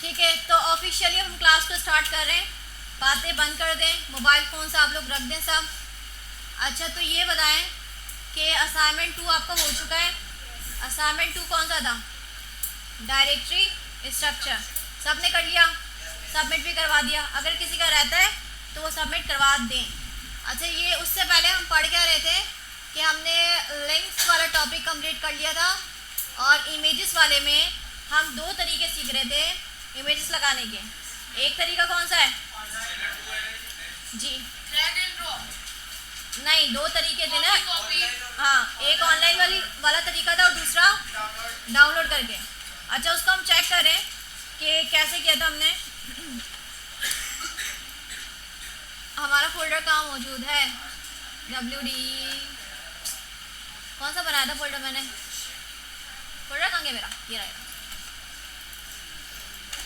ठीक है, तो ऑफिशियली हम क्लास को स्टार्ट कर रहे हैं। बातें बंद कर दें, मोबाइल फ़ोन से आप लोग रख दें सब। अच्छा, तो ये बताएं कि असाइनमेंट 2 आपका हो चुका है। असाइनमेंट 2 कौन सा था? Directory structure. सब ने कर लिया? सबमिट भी करवा दिया? अगर किसी का रहता है तो वो सबमिट करवा दें। अच्छा, ये उससे पहले हम पढ़ क्या रहे थे कि हमने लिंक्स वाला टॉपिक कंप्लीट कर लिया था, और इमेजेस वाले में हम दो तरीके सीख रहे थे इमेजेस लगाने के। एक तरीका कौन सा है जी? Drag and drop. नहीं, दो तरीके थे ना। कॉपी। हाँ, एक ऑनलाइन वाला तरीका था और दूसरा डाउनलोड करके। अच्छा, उसको हम चेक करें कि कैसे किया था हमने। हमारा फोल्डर कहाँ मौजूद है? WD कौन सा बनाया था फोल्डर मैंने? फोल्डर कहाँ गया मेरा? ये रहेगा।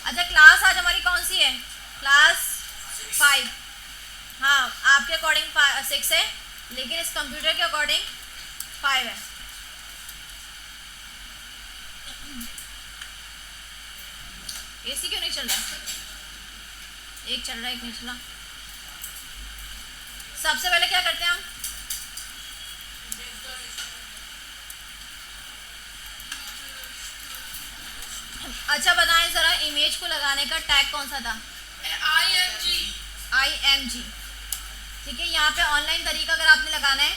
अच्छा, क्लास आज हमारी कौन सी है? क्लास 5। हाँ, आपके अकॉर्डिंग 6 है, लेकिन इस कंप्यूटर के अकॉर्डिंग 5 है। एसी क्यों नहीं चल रहा? एक चल रहा है, एक नहीं चला। सबसे पहले क्या करते हैं हम? अच्छा, बताएं जरा, इमेज को लगाने का टैग कौन सा था? IMG। ठीक है, यहाँ पे ऑनलाइन तरीका अगर आपने लगाना है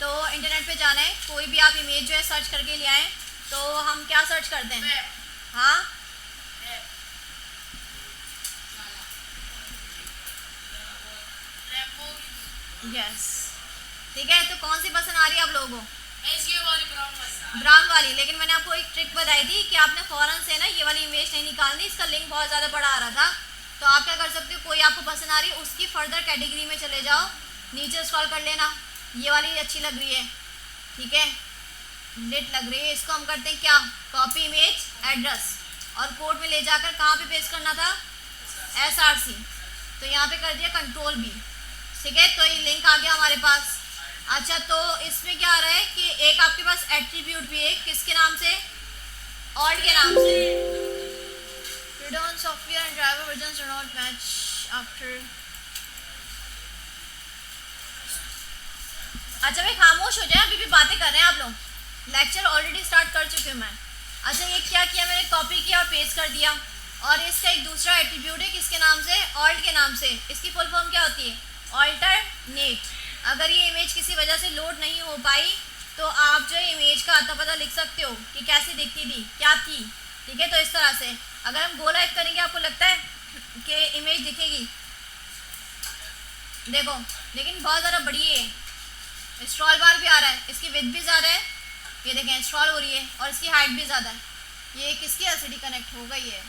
तो इंटरनेट पे जाना है, कोई भी आप इमेज जो है सर्च करके ले आए। तो हम क्या सर्च करते हैं? हाँ, यस। ठीक है, तो कौन सी पसंद आ रही है आप लोगों को? ब्राउन वाली। लेकिन मैंने आपको एक ट्रिक बताई थी कि आपने फ़ौरन से ना ये वाली इमेज नहीं निकालनी, इसका लिंक बहुत ज़्यादा बड़ा आ रहा था। तो आप क्या कर सकते हो, कोई आपको पसंद आ रही है उसकी फर्दर कैटेगरी में चले जाओ, नीचे स्क्रॉल कर लेना, ये वाली अच्छी लग रही है, ठीक है, नेट लग रही है, इसको हम करते हैं क्या? कॉपी इमेज एड्रेस, और कोड में ले जाकर कहाँ पे पेस्ट करना था? SRC। तो यहाँ पे कर दिया Ctrl+V। ठीक है, तो ये लिंक आ गया हमारे पास। अच्छा, तो इसमें क्या आ रहा है कि एक आपके पास एट्रीब्यूट भी है, किसके नाम से? ऑल्ट के नाम से। Return software and driver versions are not match after. अच्छा भाई, खामोश हो जाए, अभी भी बातें कर रहे हैं आप लोग। लेक्चर ऑलरेडी स्टार्ट कर चुके हूँ मैं। अच्छा, ये क्या किया मैंने? कॉपी किया और पेस्ट कर दिया। और इसका एक दूसरा एट्रीब्यूट है, किसके नाम से? ऑल्ट के नाम से। इसकी फुल फॉर्म क्या होती है? ऑल्टरनेट। अगर ये इमेज किसी वजह से लोड नहीं हो पाई तो आप जो इमेज का आता पता लिख सकते हो कि कैसी दिखती थी, क्या थी। ठीक है, तो इस तरह से अगर हम गोला एक करेंगे, आपको लगता है कि इमेज दिखेगी? देखो, लेकिन बहुत ज़्यादा बड़ी है। स्क्रॉल बार भी आ रहा है, इसकी विड्थ भी ज़्यादा है, ये देखें स्क्रॉल हो रही है, और इसकी हाइट भी ज़्यादा है। ये किसकी एलसीडी कनेक्ट हो गई है?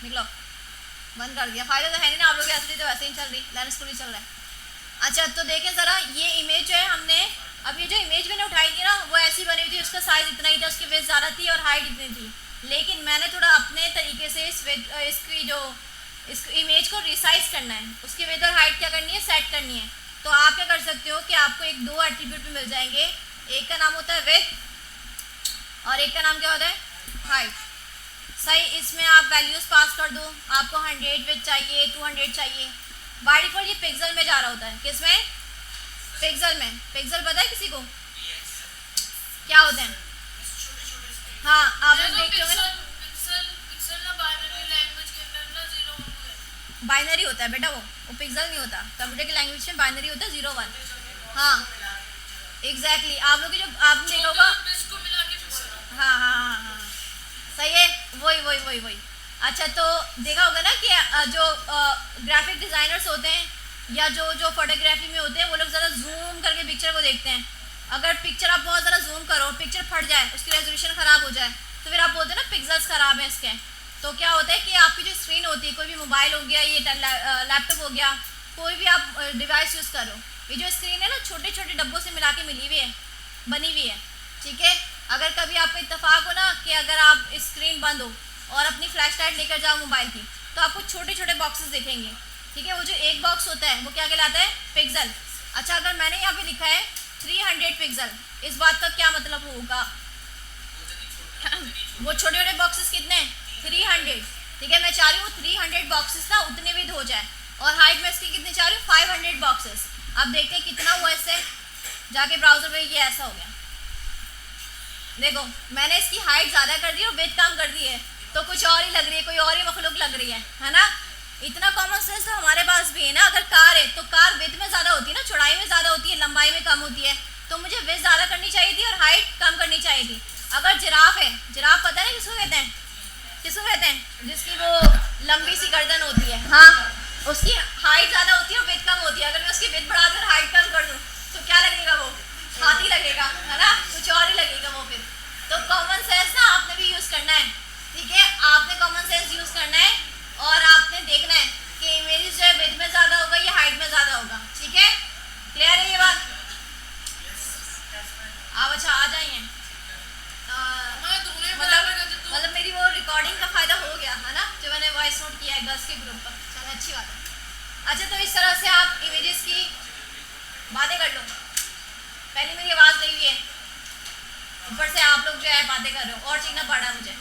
निकलो, बंद कर दिया। फायदा तो है नहीं ना, आप लोग की एलसीडी तो वैसे ही चल रही, लाइन स्कूल ही चल रहा है। अच्छा, तो देखें ज़रा, ये इमेज जो है हमने, अब ये जो इमेज मैंने उठाई थी ना, वो ऐसी बनी हुई थी, उसका साइज़ इतना ही था, उसकी विड्थ ज़्यादा थी और हाइट इतनी थी। लेकिन मैंने थोड़ा अपने तरीके से इसकी जो इस इमेज को रिसाइज करना है, उसकी विड्थ और हाइट क्या करनी है? सेट करनी है। तो आप क्या कर सकते हो कि आपको एक दो एट्रीब्यूट भी मिल जाएंगे। एक का नाम होता है विड्थ और एक का नाम क्या होता है? हाइट। सही, इसमें आप वैल्यूज़ पास कर दो। आपको 100 विड्थ चाहिए, 200 चाहिए। बाय डिफॉल्ट ये पिक्सल में जा रहा होता है। किस में? पिक्सल में। पिक्सल पता है किसी को क्या होते हैं? हाँ, आप लोग देखते होंगे ना, बाइनरी होता है बेटा, वो पिक्सल नहीं होता। कंप्यूटर की लैंग्वेज में बाइनरी होता है, 0 1। हाँ, एग्जैक्टली। आप लोग की जो आपने देखा होगा, हाँ हाँ हाँ हाँ, सही है, वही वही वही वही। अच्छा, तो देखा होगा ना कि जो ग्राफिक डिज़ाइनर्स होते हैं या जो फोटोग्राफी में होते हैं, वो लोग ज़रा जूम करके पिक्चर को देखते हैं। अगर पिक्चर आप बहुत ज़्यादा जूम करो, पिक्चर फट जाए, उसकी रेजोल्यूशन ख़राब हो जाए, तो फिर आप बोलते हैं ना पिक्सल्स ख़राब हैं इसके। तो क्या होता है कि आपकी जो स्क्रीन होती है, कोई भी मोबाइल हो गया, ये लैपटॉप हो गया, कोई भी आप डिवाइस यूज़ करो, ये जो स्क्रीन है ना, छोटे छोटे डब्बों से मिला के मिली हुई है, बनी हुई है। ठीक है, अगर कभी आपको इत्तेफाक हो ना कि अगर आप स्क्रीन बंद हो और अपनी फ्लैश लाइट लेकर जाओ मोबाइल की, तो आपको छोटे छोटे बॉक्सेस दिखेंगे। ठीक है, वो जो एक बॉक्स होता है वो क्या कहलाता है? पिक्सल। अच्छा, अगर मैंने यहाँ पे लिखा है 300 पिक्सल, इस बात का क्या मतलब होगा? वो छोटे छोटे बॉक्सेस कितने, 300, ठीक है। मैं चाह रही हूँ 300 बॉक्सेस ना उतने विद हो जाए, और हाइट में इसकी कितनी चाह रही हूँ, 500 बॉक्सेस। अब देखते हैं कितना हुआ इससे, जाके ब्राउजर पे, ये ऐसा हो गया। देखो मैंने इसकी हाइट ज़्यादा कर दी और विड्थ कम कर दी है, तो कुछ और ही लग रही है, कोई और ही मखलूक लग रही है ना। इतना कॉमन सेंस तो हमारे पास भी है ना। अगर कार है तो कार विड्थ में ज़्यादा होती है ना, चौड़ाई में ज़्यादा होती है, लंबाई में कम होती है, तो मुझे विड्थ ज़्यादा करनी चाहिए थी और हाइट कम करनी चाहिए थी। अगर जिराफ है, जिराफ पता है किसको कहते हैं, किसको कहते हैं, जिसकी वो लंबी सी गर्दन होती है, हाँ, उसकी हाइट ज़्यादा होती है और विड्थ कम होती है। अगर मैं उसकी विड्थ बढ़ा दूँ और हाइट कम कर दूँ तो क्या लगेगा, वो हाथी लगेगा, है ना, कुछ और ही लगेगा वो फिर। तो कॉमन सेंस ना आपने भी यूज़ करना है, ठीक है। आपने कॉमन सेंस यूज़ करना है और आपने देखना है कि इमेज जो है विड्थ में ज़्यादा होगा या हाइट में ज़्यादा होगा, ठीक है। क्लियर है ये बात? आप अच्छा आ जाइए, मतलब मेरी वो रिकॉर्डिंग का फ़ायदा हो गया है ना, जो मैंने वॉइस नोट किया है गर्ल्स के ग्रुप पर। चलो अच्छी बात है। अच्छा, तो इस तरह से आप इमेजेस की बातें कर लो। पहले मेरी आवाज़ गई हुई है, ऊपर से आप लोग जो है बातें कर रहे हो, और चीखना पड़ा मुझे।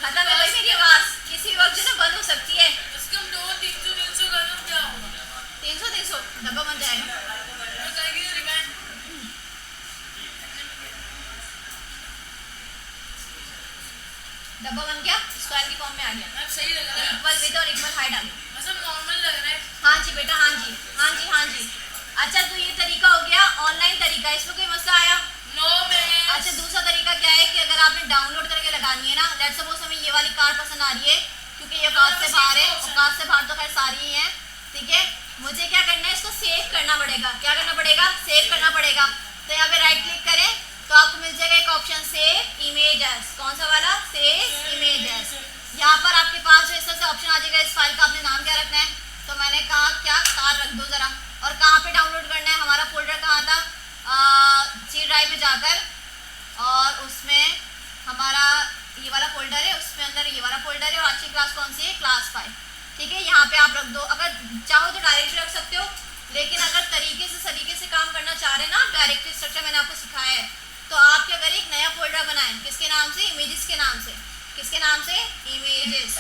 खत्म है भाई मेरी आवाज़, किसी वक्त जो है बंद हो सकती है। 300 डब्बा बन जाएगा। डब्बा बन गया, स्क्वायर की फॉर्म में आ गया, सही लग रहा है, इक्वल विड्थ और इक्वल हाइट आ गई, मतलब नॉर्मल लग रहा है। हाँ जी बेटा, हाँ जी, हाँ जी, हाँ जी। अच्छा, तो ये तरीका हो गया ऑनलाइन तरीका, इसमें कोई मसला आया? No ma'am. अच्छा, दूसरा तरीका क्या है कि अगर आपने डाउनलोड करके लगानी है ना, लेट्स सपोज हमें ये वाली कार पसंद आ रही है, क्योंकि ये औकात से बाहर है, औकात से बाहर तो खैर सारी ही है, ठीक है। मुझे क्या करना है, इसको सेव करना पड़ेगा। क्या करना पड़ेगा? सेव करना पड़ेगा। तो यहाँ पे राइट क्लिक करें तो आपको मिल जाएगा एक ऑप्शन, सेव इमेज एज। कौन सा वाला? Save image as. यहाँ पर आपके पास जो इस तरह से ऑप्शन आ जाएगा, इस फाइल का आपने नाम क्या रखना है, तो मैंने कहा क्या, कार रख दो ज़रा। और कहाँ पे डाउनलोड करना है, हमारा फोल्डर कहाँ था, सी ड्राइव में जाकर, और उसमें हमारा ये वाला फोल्डर है, उसमें अंदर ये वाला फोल्डर है, और अच्छी क्लास कौन सी है, क्लास 5, ठीक है। यहाँ पे आप रख दो, अगर चाहो तो डायरेक्ट रख सकते हो, लेकिन अगर सलीके से काम करना चाह रहे हैं ना, डायरेक्ट स्ट्रक्चर मैंने आपको सिखाया है, तो आप क्या करें, एक नया फोल्डर बनाएं, किसके नाम से, इमेजेस के नाम से। किसके नाम से? इमेजेस।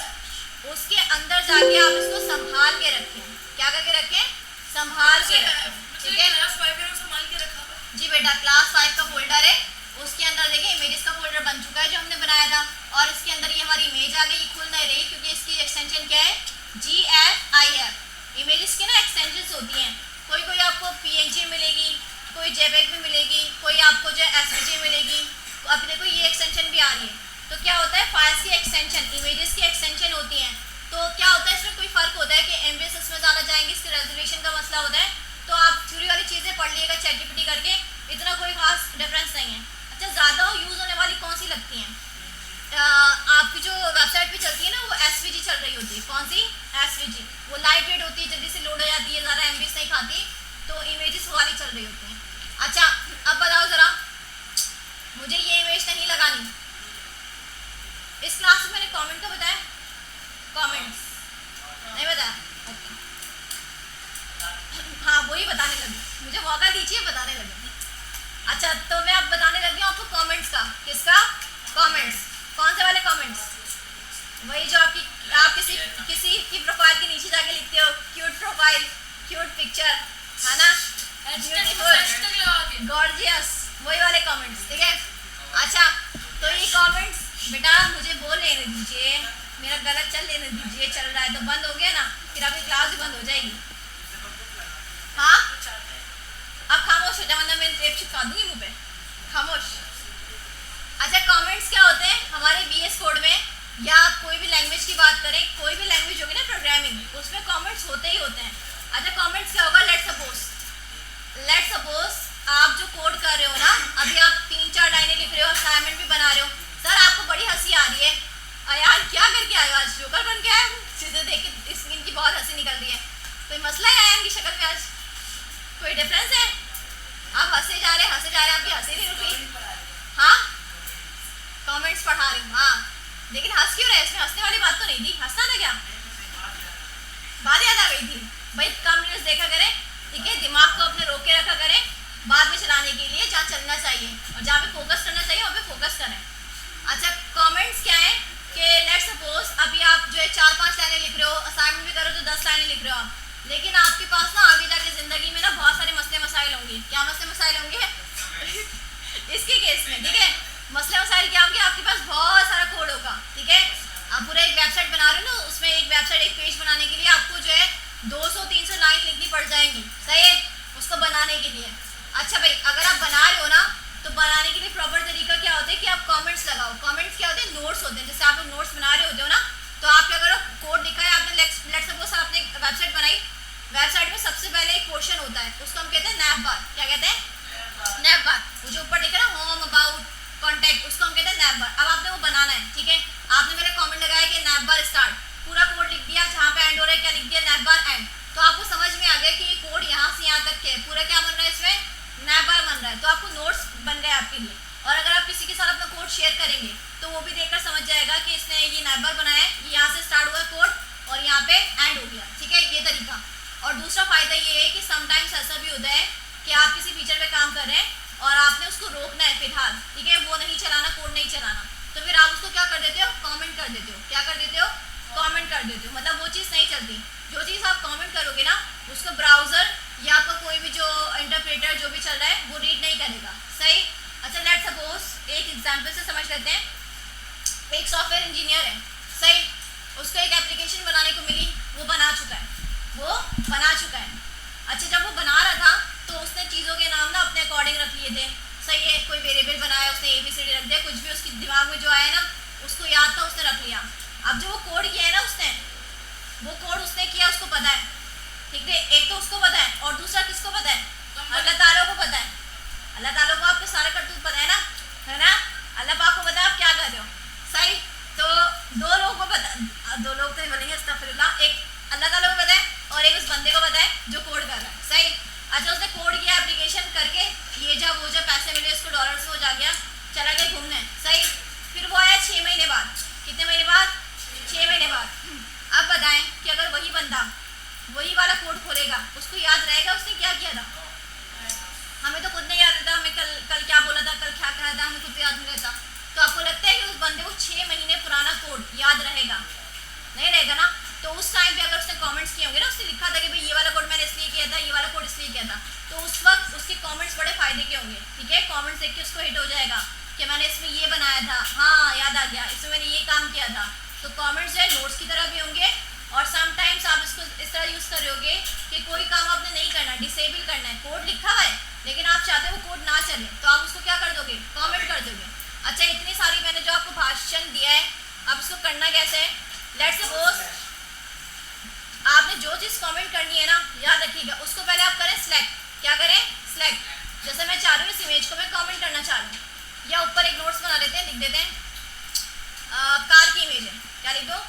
उसके अंदर जाके आप इसको संभाल के रखें। क्या करके रखें? संभाल के रखें, ठीक है। क्लास 5 में संभाल के रखा जी बेटा, क्लास 5 का फोल्डर है, उसके अंदर देखिए इमेजेस का फोल्डर बन चुका है जो हमने बनाया था, और इसके अंदर ये हमारी इमेज आ गई। ये खुल नहीं रही क्योंकि इसकी एक्सटेंशन क्या है, GFIF। इमेजेस की ना एक्सटेंशंस होती हैं, कोई आपको PNG मिलेगी, कोई JPEG में मिलेगी, कोई आपको जो SVG मिलेगी। तो अब देखो ये एक्सटेंशन भी आ रही है, तो क्या होता है, फाइल्स की एक्सटेंशन, इमेजेस की एक्सटेंशन होती हैं। तो क्या होता है, इसमें कोई फ़र्क होता है कि MBS इसमें ज़्यादा जाएंगे, इसके रेजोल्यूशन का मसला होता है। तो आप थ्योरी वाली चीज़ें पढ़ लीजिएगा ChatGPT करके, इतना कोई खास डिफरेंस नहीं है। अच्छा, ज़्यादा यूज़ होने वाली कौन सी लगती हैं, आपकी जो वेबसाइट पे चलती है ना, वो SVG चल रही होती है। कौन सी? SVG। वो लाइट वेट होती है, जल्दी से लोड हो जाती है, ज़्यादा MBS नहीं खाती, तो इमेजेस वाली चल रही होती हैं। अच्छा, अब बताओ ज़रा, मुझे ये इमेज नहीं लगानी। इस क्लास में मैंने कमेंट का बताया, कमेंट्स नहीं बताया, ओके। हाँ, वही बताने लगी, मुझे मौका दीजिए, बताने लगी। अच्छा, तो मैं अब बताने लगी हूँ आपको कमेंट्स का। किसका? कमेंट्स। कौन से वाले कमेंट्स? वही जो आप किसी की प्रोफाइल के नीचे जाके लिखते हो, क्यूट प्रोफाइल, क्यूट पिक्चर, है ना, ब्यूटीफुल, गॉर्जियस, वही वाले कमेंट्स, ठीक है। अच्छा, तो ये कमेंट्स बेटा मुझे बोल लेने दीजिए, मेरा गलत चल लेने दीजिए, चल रहा है तो बंद हो गया ना, फिर आपकी क्लास भी बंद हो जाएगी। हाँ, अब खामोश हो जाए वरना मैं टेप चिपका दूंगी मुँह पे, खामोश। अच्छा, कमेंट्स क्या होते हैं हमारे VS कोड में, या कोई भी लैंग्वेज की बात करें, कोई भी लैंग्वेज होगी ना प्रोग्रामिंग, उसमें कमेंट्स होते ही होते हैं। अच्छा, कमेंट्स क्या होगा, लेट्स सपोज आप जो कोड कर रहे हो ना, अभी आप 3-4 लाइनें लिख रहे हो, असाइनमेंट भी बना रहे हो, सर आपको बड़ी हंसी आ रही है, यार क्या करके आए हो आज, जोकर बन के आए हो, चीज़ें देख के स्किन की बहुत हंसी निकल रही है, कोई मसला है इनकी शक्ल में आज, कोई डिफरेंस है? आप हंसे जा रहे आपकी हंसी नहीं रुकी। हाँ, कमेंट्स पढ़ा रही हूँ, हाँ, लेकिन हंस क्यों रहे, इसमें हंसने वाली बात तो नहीं थी, हंसना था क्या, बात याद आ गई थी भाई। कम न्यूज़ देखा करें, ठीक है, दिमाग को अपने रोक के रखा करें बाद में चलाने के लिए, जहाँ चलना चाहिए और जहाँ पे फोकस करना चाहिए वहाँ पे फोकस करें। अच्छा, करो तो 10 लाइनें लिख रहे हो आप, लेकिन आपके पास ना आगे जाके ज़िंदगी में ना बहुत सारे मसले मसाइल होंगे। क्या मसले मसाइल होंगे? इसके केस में, ठीक है, मसले मसाइल क्या होंगे? आपके पास बहुत सारा कोड होगा, ठीक है। आप पूरा एक वेबसाइट बना रहे हो ना, उसमें एक वेबसाइट एक पेज बनाने के लिए आपको जो है 200-300 लाइन लिखनी पड़ जाएंगी, सही है, उसको बनाने के लिए। अच्छा भाई, अगर आप बना रहे हो ना, तो बनाने के लिए प्रॉपर तरीका क्या होता है कि आप कमेंट्स लगाओ। कमेंट्स क्या होते हैं? नोट्स होते हैं। जैसे आप लोग नोट्स बना रहे होते हो ना, तो आपके अगर कोड लिखा है, आपने लेट्स सपोज आपने वेबसाइट बनाई, वेबसाइट में सबसे पहले एक पोर्शन होता है, उसको हम कहते हैं नैव बार। क्या कहते हैं? नैव बार। वो जो ऊपर लिखा है ना, होम, अबाउट, कॉन्टैक्ट, उसको हम कहते हैं नैव बार। अब आपने वो बनाना है, ठीक है, आपने मेरे कमेंट लगाया कि नैव बार स्टार्ट, पूरा कोड लिख दिया, जहाँ पे एंड हो रहा है क्या लिख दिया? नैव बार एंड। तो आपको समझ में आ गया कि ये कोड यहाँ से यहाँ तक है, पूरा क्या बन रहा है इसमें? नैव बार बन रहा है। तो आपको नोट्स बन गए आपके लिए। और अगर आप किसी के साथ अपना कोड शेयर करेंगे तो वो भी देखकर समझ जाएगा कि इसने ये नैव बार बनाया है, ये यहाँ से स्टार्ट हुआ कोड और यहाँ पे एंड हो गया, ठीक है, ये तरीका। और दूसरा फायदा ये है कि समटाइम्स ऐसा भी होता है कि आप किसी फीचर पे काम कर रहे हैं और आपने उसको रोकना है फिलहाल, ठीक है, वो नहीं चलाना, कोड नहीं चलाना, तो फिर आप उसको क्या कर देते हो? कमेंट कर देते हो। क्या कर देते हो? कमेंट कर देते हो। मतलब वो चीज़ नहीं चलती। जो चीज़ आप कमेंट करोगे ना, उसको ब्राउज़र या आपका कोई भी जो इंटरप्रेटर जो भी चल रहा है वो रीड नहीं करेगा, सही। अच्छा, लेट्स सपोज एक एग्जांपल से समझ लेते हैं। एक सॉफ्टवेयर इंजीनियर है, सही, उसको एक एप्लीकेशन बनाने को मिली, वो बना चुका है, वो बना चुका है। अच्छा, जब वो बना रहा था तो उसने चीज़ों के नाम ना अपने अकॉर्डिंग रख लिए थे, सही है, कोई वेरिएबल बनाया उसने, ABCD रख दिया, कुछ भी उसके दिमाग में जो आया ना, उसको याद था, उसने रख लिया। अब जो वो कोड किया है ना उसने, वो कोड उसने किया, उसको पता है, ठीक है, एक तो उसको पता है और दूसरा किसको पता है? अल्लाह ताला को पता है। अल्लाह ताला को आपके सारे करतूत पता है ना, अल्लाह पाक को पता है आप क्या कर रहे हो, सही। तो दो लोगों को पता, दो लोग तो नहीं बोलेंगे, अस्तगफिरुल्लाह, एक अल्लाह ताला को पता है और एक उस बंदे को पता है जो कोड कर रहा है, सही। अच्छा, उसने कोड किया, एप्लीकेशन करके, ये जब वो जब पैसे मिले उसको डॉलर्स में हो जा गया, चला गया घूमने, सही। फिर वो आया 6 महीने बाद। कितने महीने बाद? 6 महीने बाद। अब बताएं कि अगर वही बंदा वही वाला कोड खोलेगा, उसको याद रहेगा उसने क्या किया था? हमें तो खुद नहीं याद रहता, हमें कल क्या बोला था, कल क्या कहा था, हमें खुद याद नहीं रहता। तो आपको लगता है कि उस बंदे को 6 महीने पुराना कोड याद रहेगा? नहीं रहेगा ना। तो उस टाइम पे अगर उसने कमेंट्स किए होंगे ना, उसने लिखा था कि भाई ये वाला कोड मैंने इसलिए किया था, ये वाला कोड इसलिए किया था, तो उस वक्त उसके कमेंट्स बड़े फायदे के होंगे, ठीक है। कमेंट्स देख के उसको हिट हो जाएगा कि मैंने इसमें ये बनाया था, हाँ याद आ गया, इसमें मैंने ये काम किया था। तो कमेंट्स जो है नोट्स की तरह भी होंगे। और समटाइम्स आप इसको इस तरह यूज़ कर रहे होगे कि कोई काम आपने नहीं करना, डिसेबल करना है, कोड लिखा हुआ है लेकिन आप चाहते हो वो कोड ना चले, तो आप उसको क्या कर दोगे? कमेंट कर दोगे। अच्छा, इतनी सारी मैंने जो आपको भाषण दिया है, अब इसको करना कैसे है? लेट्स सपोज आपने जो चीज़ कमेंट करनी है ना, याद रखिएगा, उसको पहले आप करें सिलेक्ट। क्या करें? सिलेक्ट। जैसे मैं चाह रही हूँ इस इमेज को मैं कमेंट करना चाह रही हूँ, या ऊपर एक नोट्स बना लेते हैं, लिख देते हैं कार की इमेज है, क्या लिख दो?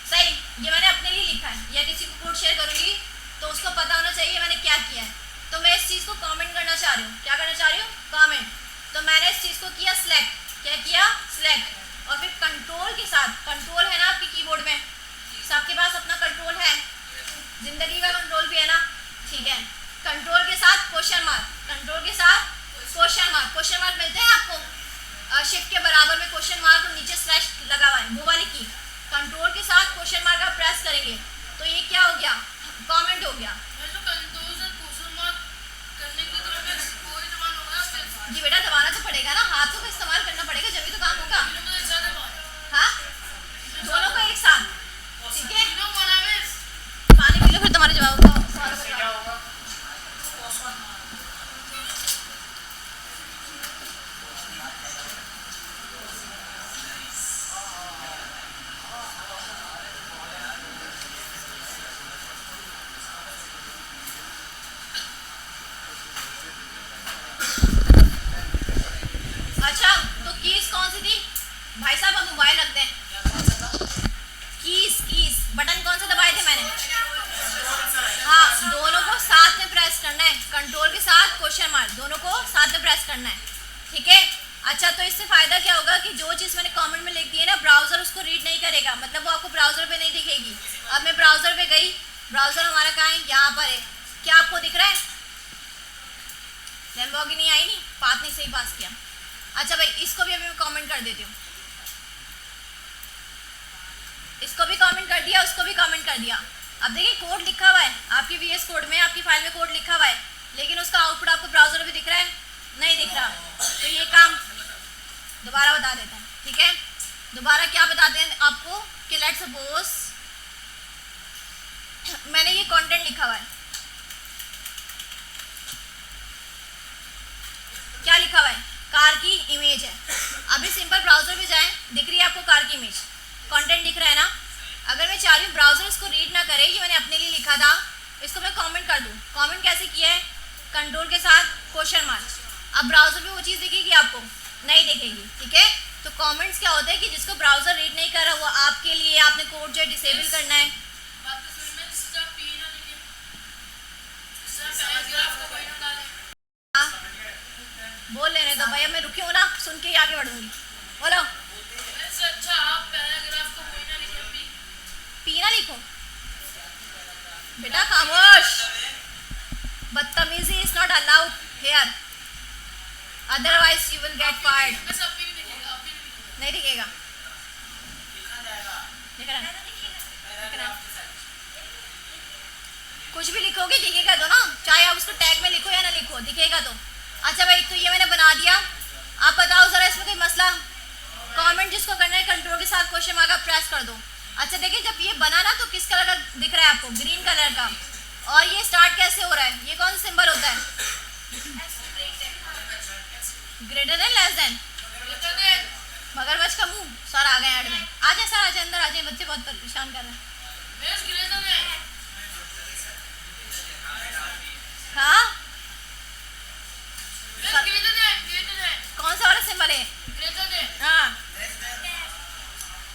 सही, ये मैंने अपने लिए लिखा है, या किसी को कोड शेयर करूँगी तो उसको पता होना चाहिए मैंने क्या किया है। तो मैं इस चीज़ को कमेंट करना चाह रही हूँ। क्या करना चाह रही हूँ? कमेंट। तो मैंने इस चीज़ को किया सिलेक्ट। क्या किया? सिलेक्ट। और फिर कंट्रोल के साथ, कंट्रोल है ना आपके कीबोर्ड में, सबके पास अपना कंट्रोल है, जिंदगी का कंट्रोल भी है ना, ठीक है। कंट्रोल के साथ क्वेश्चन मार्क, कंट्रोल के साथ क्वेश्चन मार्क। क्वेश्चन मार्क मिलते हैं आपको शिफ्ट के बराबर में क्वेश्चन मार्क और नीचे स्लैश लगा हुआ है, वो वाली की। कंट्रोल के साथ क्वेश्चन मार्क आप प्रेस करेंगे तो ये क्या हो गया? कमेंट हो गया। जी बेटा, दबाना तो पड़ेगा ना, हाथों का इस्तेमाल करना पड़ेगा, जब भी तो काम होगा। हाँ, दोनों को एक साथ, ठीक है। पानी पी लो फिर तुम्हारे जवाब का सवाल होगा। अच्छा, तो कीज कौन सी थी भाई साहब? अब मोबाइल रख दें। कीज बटन कौन से दबाए थे मैंने? हाँ, दोनों को साथ में प्रेस करना है, कंट्रोल के साथ क्वेश्चन मार्क, दोनों को साथ में प्रेस करना है, ठीक है। अच्छा, तो इससे फायदा क्या होगा कि जो चीज़ मैंने कमेंट में लिख दी है ना, ब्राउजर उसको रीड नहीं करेगा, मतलब वो आपको ब्राउजर पे नहीं दिखेगी। अब मैं ब्राउजर पे गई, ब्राउजर हमारा कहाँ है? यहाँ पर है। क्या आपको दिख रहा है? लैम्बोर्गिनी आई नहीं, पाथ नहीं सही पास किया। अच्छा भाई, इसको भी अभी मैं कमेंट कर देती हूँ। इसको भी कमेंट कर दिया, उसको भी कमेंट कर दिया। अब देखिए कोड लिखा हुआ है आपकी वीएस कोड में, आपकी फाइल में कोड लिखा हुआ है, लेकिन उसका आउटपुट आपको ब्राउजर में दिख रहा है, नहीं दिख रहा। तो ये काम दोबारा बता देते हैं, ठीक है। दोबारा क्या बताते हैं आपको कि लेट्स सपोज मैंने ये कंटेंट लिखा हुआ है, क्या लिखा हुआ है, कार की इमेज है। अभी सिंपल ब्राउजर में जाएं, दिख रही है आपको कार की इमेज, कंटेंट दिख रहा है ना। अगर मैं चाह रही हूँ ब्राउजर इसको रीड ना करे, ये मैंने अपने लिए लिखा था, इसको मैं कमेंट कर दूँ। कमेंट कैसे किया है, कंट्रोल के साथ क्वेश्चन मार्क। अब ब्राउजर में वो चीज़ दिखेगी आपको, नहीं दिखेगी, ठीक है। तो कमेंट्स क्या होता है कि जिसको ब्राउजर रीड नहीं कर रहा वो आपके लिए आपने कोड जो है डिसेबल करना है। हाँ बोल लेने दो भाई, अब मैं रुकी हूँ ना, सुन के ही आगे बढ़ूंगी। बोलो। पी ना लिखो बेटा, खामोश। बदतमीजी is not allowed here, otherwise you will get fired. नहीं दिखेगा, दिख रहा है? कुछ भी लिखोगे दिखेगा तो ना, चाहे आप उसको टैग में लिखो या ना लिखो, दिखेगा तो। अच्छा भाई, तो ये मैंने बना दिया, आप बताओ जरा इसमें कोई मसला। कमेंट जिसको करना है कंट्रोल के साथ क्वेश्चन मार्क प्रेस कर दो। अच्छा देखिए, जब ये बना ना तो किस कलर का दिख रहा है आपको, ग्रीन कलर का। और ये स्टार्ट कैसे हो रहा है, ये कौन सा सिंबल होता है, ग्रेटर देन लेस देन, मगरमच्छ का मुंह। सर आ गए ऐड में, आ जाए सर, आ जाए अंदर, आ जाए, बच्चे बहुत परेशान कर रहे हैं। हाँ कौन सा वाला सिंबल है, हाँ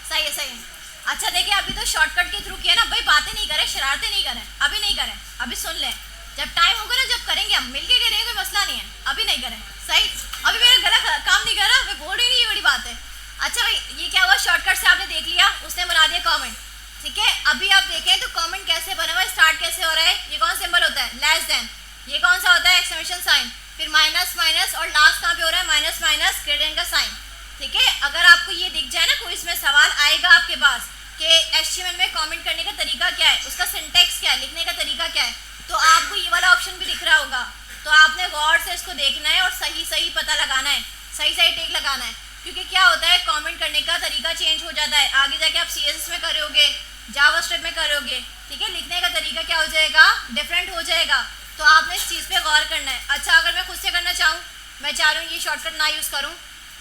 सही है, सही है। अच्छा देखिए, अभी तो शॉर्टकट के थ्रू किया ना भाई, बातें नहीं करें, शरारतें नहीं करें, अभी नहीं करें, अभी सुन लें। जब टाइम होगा ना, जब करेंगे हम मिलके करेंगे, कोई मसला नहीं है, अभी नहीं करें, सही। अभी मेरा गला काम नहीं कर रहा, मैं बोल रही नहीं, ये बड़ी बात है। अच्छा भाई, ये क्या हुआ, शॉर्टकट से आपने देख लिया, उसने बना दिया कमेंट, ठीक है। अभी आप देखें तो कमेंट कैसे बना हुआ है, स्टार्ट कैसे हो रहा है, ये कौन सिंबल होता है, लेस देन। ये कौन सा होता है, एक्सक्लेमेशन साइन, फिर माइनस माइनस, और लास्ट कहाँ पे हो रहा है, माइनस माइनस, ग्रेटर देन का साइन, ठीक है। अगर आपको ये दिख जाए ना, कोई इसमें सवाल आएगा आपके पास कि HTML में कमेंट करने का तरीका क्या है, उसका सिंटेक्स क्या है, लिखने का तरीका क्या है, तो आपको ये वाला ऑप्शन भी दिख रहा होगा। तो आपने गौर से इसको देखना है और सही सही पता लगाना है, सही सही टेक लगाना है। क्योंकि क्या होता है, कमेंट करने का तरीका चेंज हो जाता है, आगे जाके आप CSS में करोगे, जावास्क्रिप्ट में करोगे, ठीक है, लिखने का तरीका क्या हो जाएगा, डिफरेंट हो जाएगा। तो आपने इस चीज़ पे गौर करना है। अच्छा, अगर मैं खुद से करना चाहूँ, मैं चाह रही हूँ ये शॉर्टकट ना यूज़ करूँ,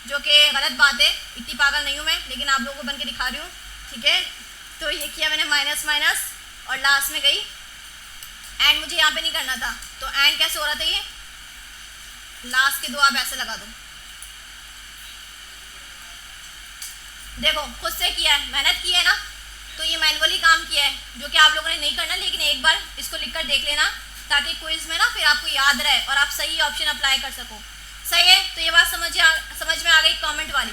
जो कि गलत बात है, इतनी पागल नहीं हूँ मैं, लेकिन आप लोगों को बन के दिखा रही हूँ, ठीक है। तो ये किया मैंने, माइनस माइनस, और लास्ट में गई एंड, मुझे यहाँ पे नहीं करना था, तो एंड कैसे हो रहा था, ये लास्ट के दो आप ऐसे लगा दो। देखो खुद से किया है, मेहनत की है ना, तो ये मैनुअली काम किया है, जो कि आप लोगों ने नहीं करना, लेकिन एक बार इसको लिखकर देख लेना, ताकि क्विज में ना फिर आपको याद रहे और आप सही ऑप्शन अप्लाई कर सको। सही है, तो ये बात समझ में आ गई कमेंट वाली।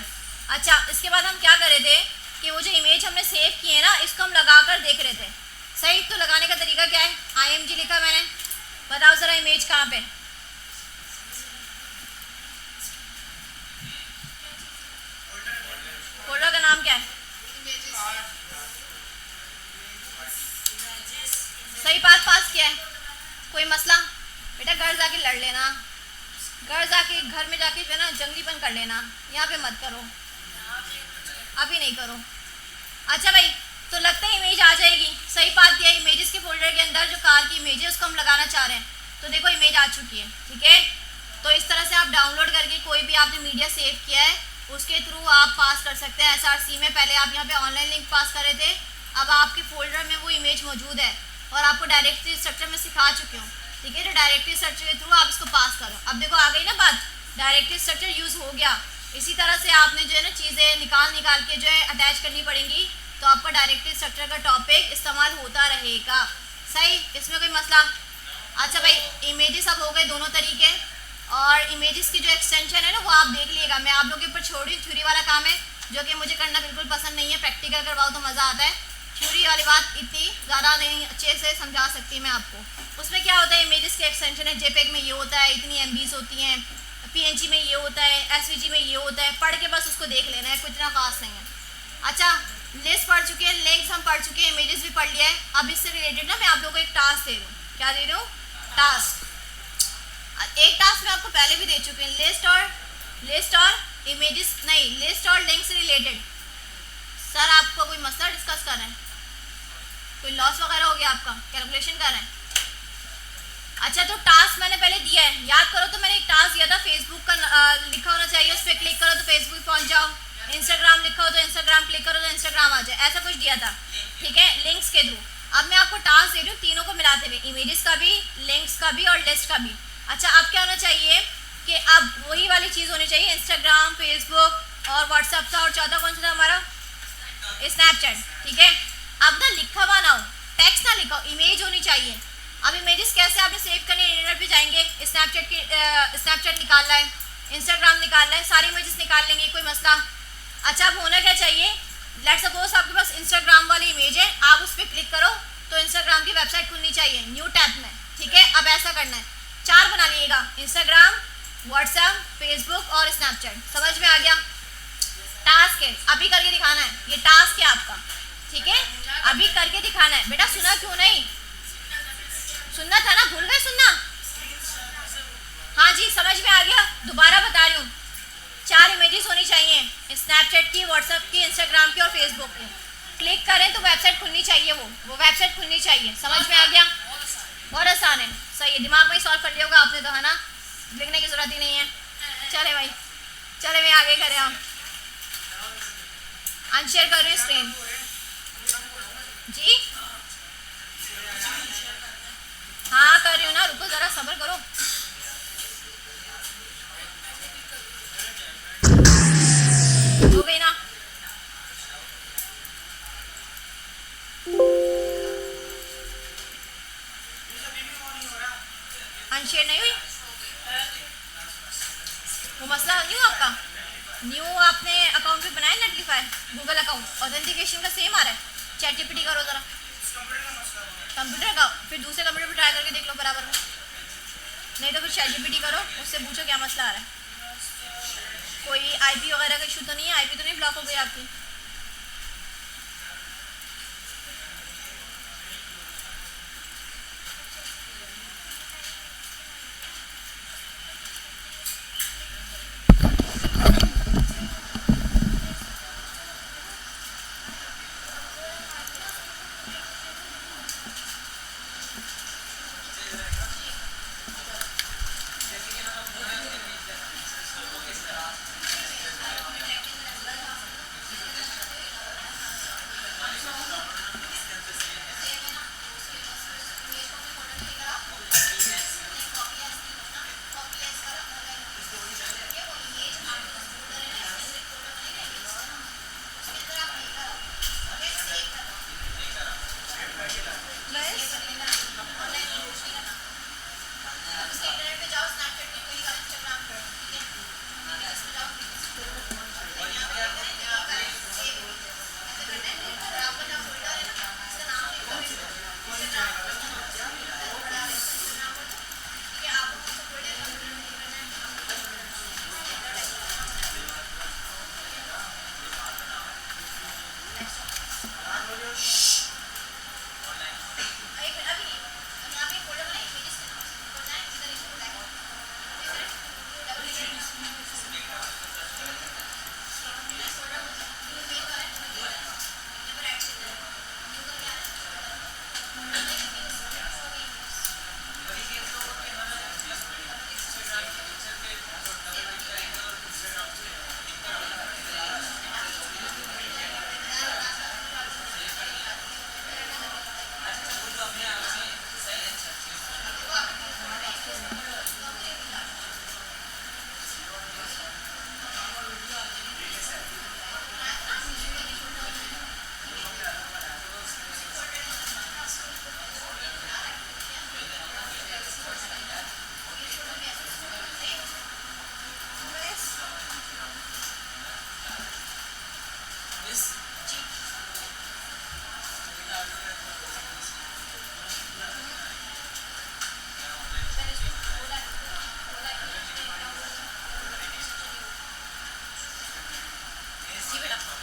अच्छा, इसके बाद हम क्या कर रहे थे कि वो जो इमेज हमने सेव की है ना, इसको हम लगा कर देख रहे थे। सही, तो लगाने का तरीका क्या है, IMG लिखा मैंने, बताओ ज़रा इमेज कहाँ पे, फोल्डर का नाम क्या है, सही पास किया है, कोई मसला बेटा, घर जाके लड़ लेना, घर में जाके जो ना जंगलीपन कर लेना, यहाँ पे मत करो, अभी नहीं करो। अच्छा भाई, तो लगता है इमेज आ जाएगी, सही बात दिया, इमेजेस के फोल्डर के अंदर जो कार की इमेज है उसको हम लगाना चाह रहे हैं, तो देखो इमेज आ चुकी है, ठीक है। तो इस तरह से आप डाउनलोड करके कोई भी आपने मीडिया सेव किया है उसके थ्रू आप पास कर सकते हैं SRC में। पहले आप यहाँ पे ऑनलाइन लिंक पास कर रहे थे, अब आपके फोल्डर में वो इमेज मौजूद है और आपको डायरेक्टरी स्ट्रक्चर में सिखा चुकी हूँ, ठीक है। तो डायरेक्टरी स्ट्रक्चर के थ्रू आप इसको पास करो। अब देखो आ गई ना बात, डायरेक्टरी स्ट्रक्चर यूज़ हो गया। इसी तरह से आपने जो है ना चीज़ें निकाल के जो है अटैच करनी पड़ेंगी, तो आपका डायरेक्टरी स्ट्रक्चर का टॉपिक इस्तेमाल होता रहेगा। सही, इसमें कोई मसला। अच्छा भाई, इमेजेस अब हो गए दोनों तरीके, और इमेजेस की जो एक्सटेंशन है ना वो आप देख लीजिएगा, मैं आप लोगों के ऊपर छोड़ रही हूँ। थ्योरी वाला काम है जो कि मुझे करना बिल्कुल पसंद नहीं है, प्रैक्टिकल करवाओ तो मज़ा आता है। थ्योरी वाली बात इतनी ज़्यादा नहीं अच्छे से समझा सकती मैं आपको। उसमें क्या होता है, इमेजेस के एक्सटेंशन है, JPEG में ये होता है, इतनी MBs होती हैं, PNG में ये होता है, SVG में ये होता है, पढ़ के बस उसको देख लेना है, कुछ इतना खास नहीं है। अच्छा, लिस्ट पढ़ चुके हैं, लिंक्स हम पढ़ चुके हैं, इमेजेस भी पढ़ लिया है। अब इससे रिलेटेड ना मैं आप लोगों को एक टास्क दे रही हूँ। क्या दे रही हूँ? टास्क। एक टास्क मैं आपको पहले भी दे चुकी हूँ, लिस्ट और इमेजेस नहीं, लिस्ट और लिंक से रिलेटेड। सर आपको कोई मसला डिस्कस कर रहे हैं? कोई लॉस वगैरह हो गया आपका? कैलकुलेशन कर रहे हैं? अच्छा, तो टास्क मैंने पहले दिया है, याद करो। तो मैंने एक टास्क दिया था, फेसबुक का लिखा होना चाहिए, उस पर क्लिक करो तो फेसबुक पहुंच जाओ। इंस्टाग्राम लिखा हो तो इंस्टाग्राम क्लिक करो तो इंस्टाग्राम आ जाए, ऐसा कुछ दिया था, ठीक है, लिंक्स के थ्रू। अब मैं आपको टास्क दे रही हूँ तीनों को मिलाते हुए, इमेजेस का भी, लिंक्स का भी और लिस्ट का भी। अच्छा, अब क्या होना चाहिए कि अब वही वाली चीज़ होनी चाहिए, इंस्टाग्राम, फेसबुक और व्हाट्सएप था, और चौथा कौन सा था हमारा? स्नैपचैट, ठीक है। अब ना लिखा हुआ ना हो, टेक्स्ट ना लिखा हो, इमेज होनी चाहिए। अब इमेजेस कैसे आपने सेव करनी है? इंटरनेट पे जाएंगे, स्नैपचैट निकालना है, इंस्टाग्राम निकालना है, सारी इमेजेस निकाल लेंगे, कोई मसला। अच्छा, अब होना क्या चाहिए? लेट्स सपोज आपके पास इंस्टाग्राम वाली इमेज है, आप उस पर क्लिक करो तो इंस्टाग्राम की वेबसाइट खुलनी चाहिए न्यू टैब में, ठीक है। अब ऐसा करना है, 4 बना लीजिएगा, इंस्टाग्राम, व्हाट्सएप, फेसबुक और स्नैपचैट। समझ में आ गया? टास्क है, अभी करके दिखाना है, ये टास्क है आपका, ठीक है, अभी करके दिखाना है। बेटा सुना क्यों नहीं? सुनना था ना, भूल गए सुनना? हाँ जी, समझ में आ गया। दोबारा बता रही हूँ, 4 इमेजेस होनी चाहिए, स्नैपचैट की, व्हाट्सएप की, इंस्टाग्राम की और फेसबुक की। क्लिक करें तो वेबसाइट खुलनी चाहिए, वो वेबसाइट खुलनी चाहिए। समझ में आ गया? बहुत आसान है, सही है, दिमाग में ही सॉल्व कर लिया होगा आपने तो, है ना, लिखने की जरूरत ही नहीं है। चले भाई, चले मैं आगे करें हम। अनशेयर कर रही हूँ स्क्रीन जी। हाँ कर रही हूँ ना, रुको जरा सब्र करो। हो गई ना? अनशेयर नहीं हुई? वो मसला हल नहीं हुआ आपका? न्यू आपने अकाउंट भी बनाया, नेटलीफाई गूगल अकाउंट, ऑथेंटिकेशन का सेम आ रहा है। चैट जीपीटी करो जरा, कंप्यूटर का, फिर दूसरे कंप्यूटर पर ट्राई करके देख लो बराबर में, नहीं तो फिर चैट जीपीटी करो, उससे पूछो क्या मसला आ रहा है। कोई आईपी वगैरह का इशू तो नहीं है? आईपी तो नहीं ब्लॉक हो गई आपकी?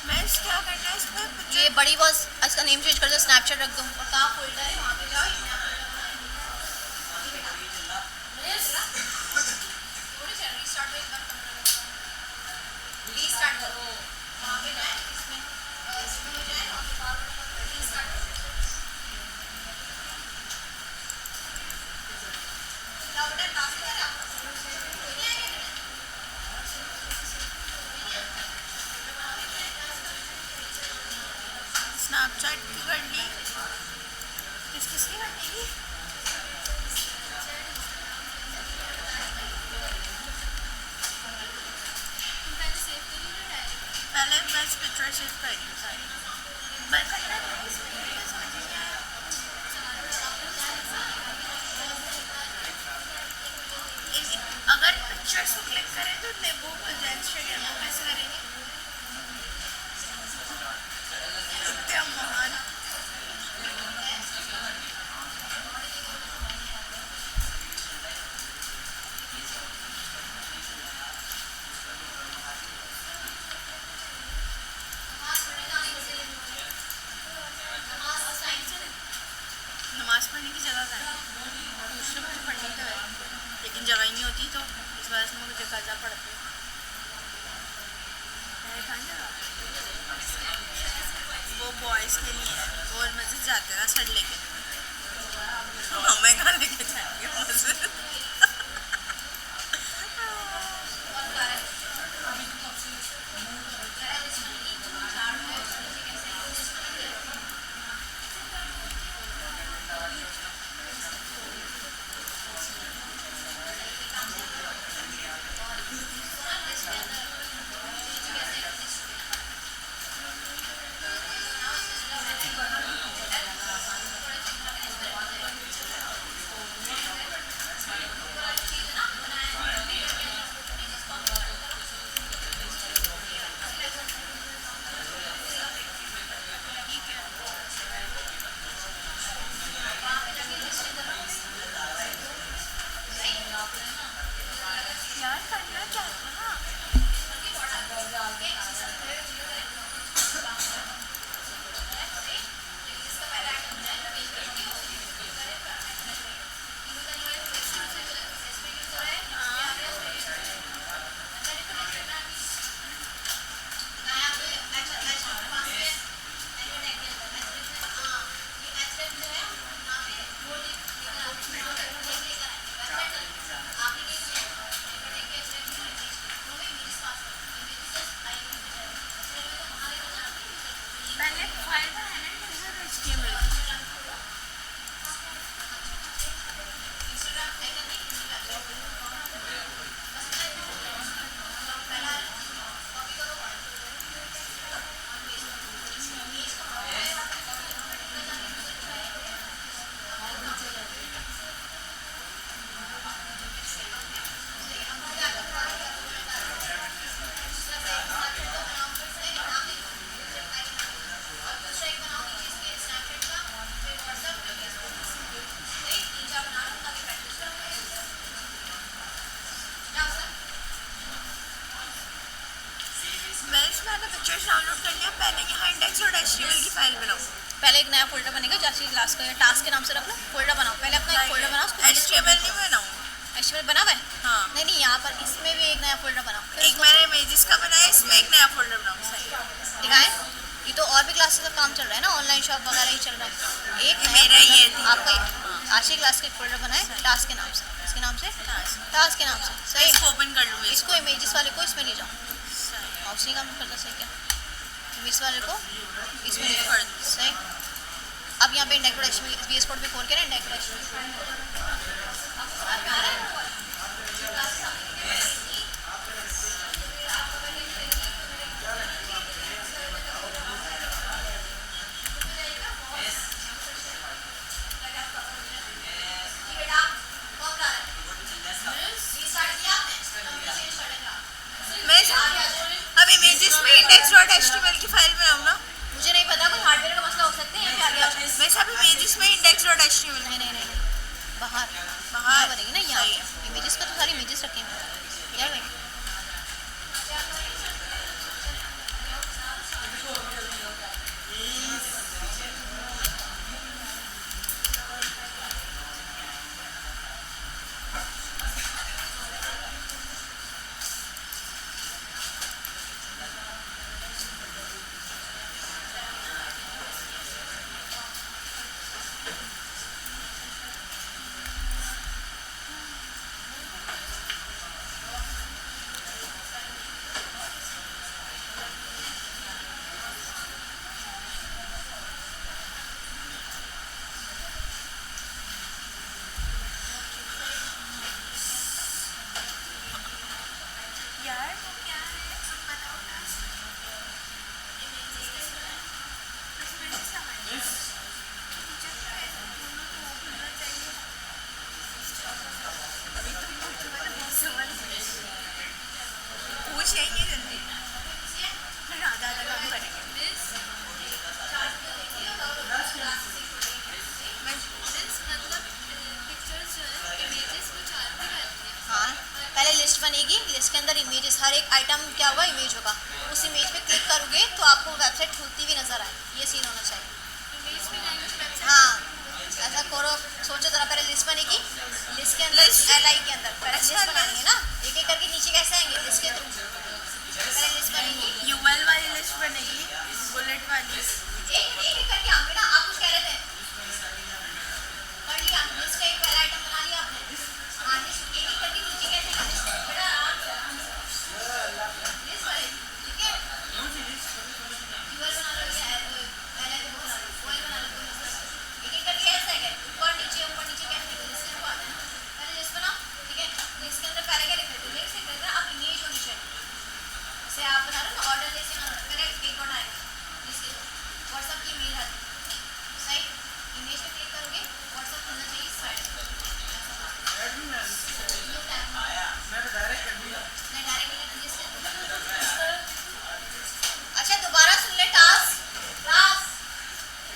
मैं क्या करना है इसमें? ये बड़ी बॉस, इसका नेम चेंज कर दो, स्नैपचैट रख दो, और कहाँ फोल्डर है वहाँ पे जाओ, ये नया रीस्टार्ट करो, वहाँ पे जाए, इसमें हो जाए और रीस्टार्ट करो। क्या बटन टास्क है क्या? कोई नहीं आएगा क्या? स्नैपचैट की करनी, किस किसकी करनी थी? तुम पहले सेव करिए ना डायरेक्ट। पहले मैं पिक्चर सेव कर रही हूँ सारी। मैं करना है इसमें, मुझे समझ नहीं आया। अगर पिक्चर्स को क्लिक करें तो वो प्रोजेक्ट वो कैसे करेंगे? क्या महान। नमाज पढ़ने की जगह का है, दूसरे मुझे पढ़नी तो है, लेकिन जगह ही नहीं होती, तो इस वजह से मुझे कज़ा पढ़ते है। कहाँ जगह? वो बॉयज़ के लिए है, वो मस्जिद जाते हैं ना सर लेके, तो हमें कहाँ लेके जाएंगे मस्जिद? यार करना क्या था ना? पहले फाइल बनाना है HTML। मैंने पिक्चर्स डाउनलोड कर लिया, पहले यहाँ इंडेक्स और HTML की फाइल बनाओ। पहले एक नया फोल्डर बनेगा, जैसे क्लास का या टास्क के नाम से रख लो, फोल्डर बनाओ, पहले अपना एक फोल्डर बनाओ, उसको HTML नहीं बनाऊँ? HTML बना हुआ है? हाँ। नहीं नहीं, यहाँ पर इसमें भी एक नया फोल्डर बनाओ, फिर एक मैंने इमेजेस का बनाया, इसमें एक नया फोल्डर बनाऊँ। सही दिखाएं। ये तो और भी क्लासेस का काम चल रहा है ना, ऑनलाइन शॉप वगैरह ही चल रहा है। एक नया मेरा ये folder आपका आज की क्लास के फोल्डर बनाए टास्क के नाम से, इसके नाम से टास्क के नाम से। सही, इसको ओपन कर लूँ। इसको इमेजेस वाले को इसमें ले जाओ, माउस नहीं काम करता। सही, क्या इमेज वाले को इसमें ले जाओ। सही, अब यहाँ पे इंडेक्स VS कोड पे खोल के ना इंडेक्स अब इमेजेस में index.html की फाइल बनाऊँ ना? मुझे नहीं पता, कोई हार्डवेयर का मसला हो सकता है। यहाँ पे आ गया मैं सब इमेजेस में index.html। नहीं नहीं नहीं, बाहर बाहर बनेगी ना, यहाँ इमेजेस का तो सारी इमेजेस रखे हैं यार। आइटम क्या होगा, इमेज होगा। उस इमेज पे क्लिक करोगे तो आपको वेबसाइट खुलती हुई नजर आए, ये सीन होना चाहिए। हाँ ऐसा करो, सोचो जरा, पहले लिस्ट बनेगी, लिस्ट के अंदर LI के अंदर पहले लिस्ट बनानी है ना, एक एक करके नीचे कैसे आएंगे, लिस्ट के थ्रू पहले लिस्ट बनेगी, UL वाली लिस्ट बनेगी, बुलेट वाली। एक एक करके आएंगे ना। आप कुछ कह रहे थे, कर लिया लिस्ट का एक पहला आइटम बना लिया आपने। हाँ लिस्ट एक एक करके नीचे कैसे आएंगे, लिस्ट बड़ा आराम से लिस्ट बने, ठीक है। UL बना लो या LI को बना लो, OL बना लो, कोई मसला नहीं। एक एक करके ऐसे है, ऊपर नीचे कैसे लिस्ट में आता है ना, पहले लिस्ट बनाओ, ठीक है। लिस्ट के अंदर पहले क्या लिख रहे थे, लिस्ट लिख रहे थे आप, इमेज होनी चाहिए। जैसे आप बना रहे हो ना ऑर्डर लिस्ट में, करेक्ट, क्लिक ऑन आएगा लिस्ट के व्हाट्सएप की इमेज आती है, सही। इमेज पे क्लिक करोगे व्हाट्सएप खुलना चाहिए साइड में, नहीं डायरेक्ट लिस्ट के। अच्छा दोबारा सुन ले, टास्क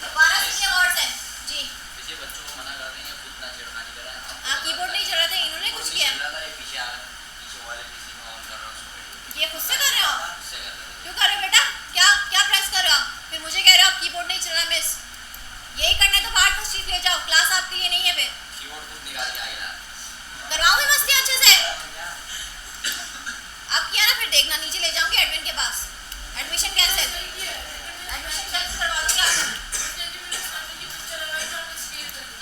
दोबारा सुन ले गौर से जी। पीछे बच्चों को मना कर रहे हैं, खुद ना छेड़खानी करें। आप कीबोर्ड नहीं चला था, इन्होंने कुछ किया, पीछे आ रहा है, पीछे वाले पीसी में ऑन कर रहा हूँ उसको, ये खुद से कर रहे हो, इससे कर रहे हैं। क्यों कर रहे हो बेटा, क्या क्या प्रेस कर रहे हो आप, फिर मुझे कह रहे हो आप कीबोर्ड नहीं चल रहा। मिस यही करना है तो बाहर तशरीफ ले जाओ, क्लास आपके लिए नहीं है। फिर कीबोर्ड खुद निकाल के आएगा। करवाऊंगी मस्ती अच्छे से, आप किया ना, फिर देखना नीचे ले जाऊंगी एडमिन के पास, एडमिशन कैंसिल, एडमिशन कैंसिल करवा दूंगी आपका।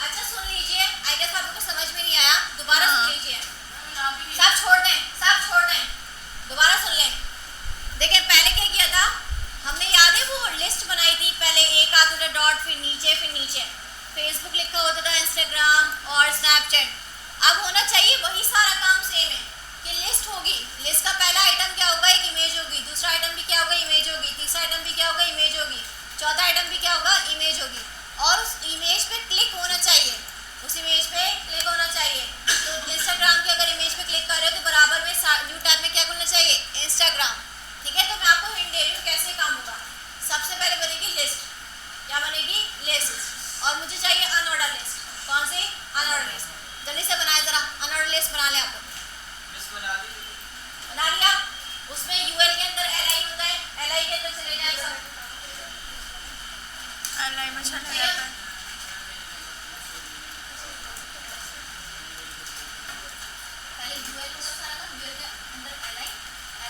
अच्छा सुन लीजिए, आई गेस आपको समझ में नहीं आया, दोबारा सुन लीजिए, सब छोड़ दें, दोबारा सुन लें। देखिए पहले क्या किया था हमने, याद है वो लिस्ट बनाई थी, पहले एक आता था डॉट, फिर नीचे फेसबुक लिखा होता था, इंस्टाग्राम और स्नैपचैट। अब होना चाहिए वही सारा काम सेम है कि लिस्ट होगी, लिस्ट का पहला आइटम क्या होगा, एक इमेज होगी, दूसरा आइटम भी क्या होगा, इमेज होगी, तीसरा आइटम भी क्या होगा, इमेज होगी, चौथा आइटम भी क्या होगा, इमेज होगी, और उस इमेज पे क्लिक होना चाहिए, उस इमेज पे क्लिक होना चाहिए। तो इंस्टाग्राम की अगर इमेज पे क्लिक कर रहे हो तो बराबर में न्यू टैब में क्या खुलना चाहिए, इंस्टाग्राम, ठीक है। तो मैं आपको हिंट दे रही हूँ कैसे काम होगा। सबसे पहले बनेगी लिस्ट, क्या बनेगी, लिस्ट, और मुझे चाहिए अनऑर्डर लिस्ट। कौन सी, अनऑर्डर लिस्ट, जल्दी से बनाए जरा, अनऑर्डर लिस्ट बना ले आपको, बना लिया। उसमें UL के अंदर LI होता है, LI के अंदर चले जाए सब, LI में चला जाता है। पहले UL होगा सारा ना, UL के अंदर LI,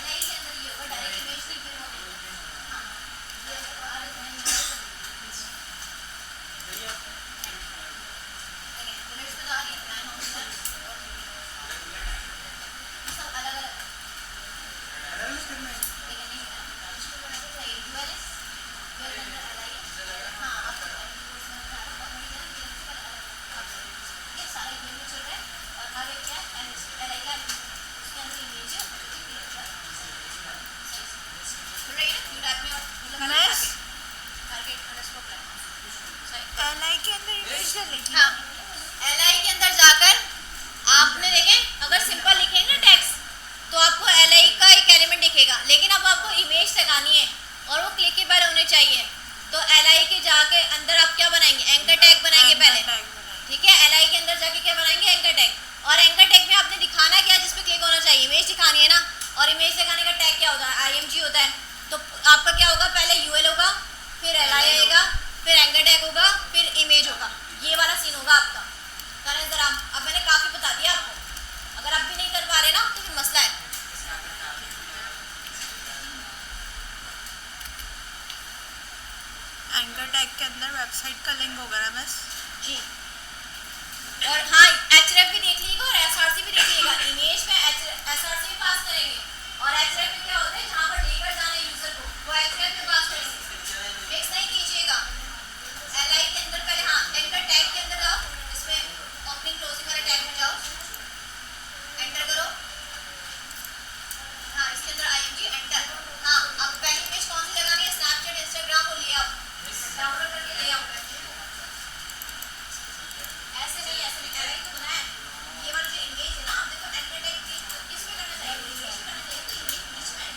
LI के अंदर ये होगा, डायरेक्ट इमेज नहीं, फिर होगा हाँ ये बुलेट्स में तो आ रही है, प्लान होगा सब अलग अलग, लेकिन नहीं इसको बना के चाहिए UL के अंदर LI है। हाँ आपको ये सारा UL में चल रहा है, और हर एक क्या है LI का, उसके अंदर इमेज है, LI के अंदर इमेज डालेगी। हाँ LI के अंदर जाकर आपने देखें, अगर सिंपल लिखेंगे ना टेक्स्ट तो आपको LI का एक एलिमेंट दिखेगा, लेकिन अब आपको इमेज लगानी है और वो क्लिकेबल होने चाहिए। तो LI के जाके अंदर आप क्या बनाएंगे, एंकर टैग बनाएंगे पहले, ठीक है। LI के अंदर जाके क्या बनाएंगे, एंकर टैग, और एंकर टैग में आपने दिखाना क्या, जिस पे क्लिक होना चाहिए, इमेज दिखानी है ना, और इमेज दिखाने का टैग क्या होता है, IMG होता है। तो आपका क्या होगा, पहले UL होगा, फिर LI आएगा, फिर एंकर टैग होगा, फिर इमेज होगा, ये वाला सीन होगा आपका। करें जरा, अब मैंने काफ़ी बता दिया आपको, अगर आप भी नहीं कर पा रहे ना तो फिर मसला है। एंकर टैग के अंदर वेबसाइट का लिंक होगा ना बस जी, और हाँ HRF भी देख लीजिएगा और SRC भी देख लीजिएगा। इमेज में SRC भी पास करेंगे, और HRF में क्या होता है, जहाँ पर लेकर जाना है यूजर को, वो HRF में पास करेंगे, मिक्स नहीं कीजिएगा। LI के अंदर पहले हाँ एंकर टैग के अंदर जाओ, इसमें ओपनिंग क्लोजिंग वाले टैग में जाओ, एंटर करो, हाँ इसके अंदर IMG एंटर। हाँ अब पहली इमेज कौन सी लगानी है, स्नैपचैट इंस्टाग्राम को ले आओ, डाउनलोड करके ले आओ, ऐसे नहीं LI तो बनाया, ये वाला जो इमेज है ना, आप देखो एंकर टैग किस में करना चाहिए, इमेज में करना चाहिए, तो इमेज बीच में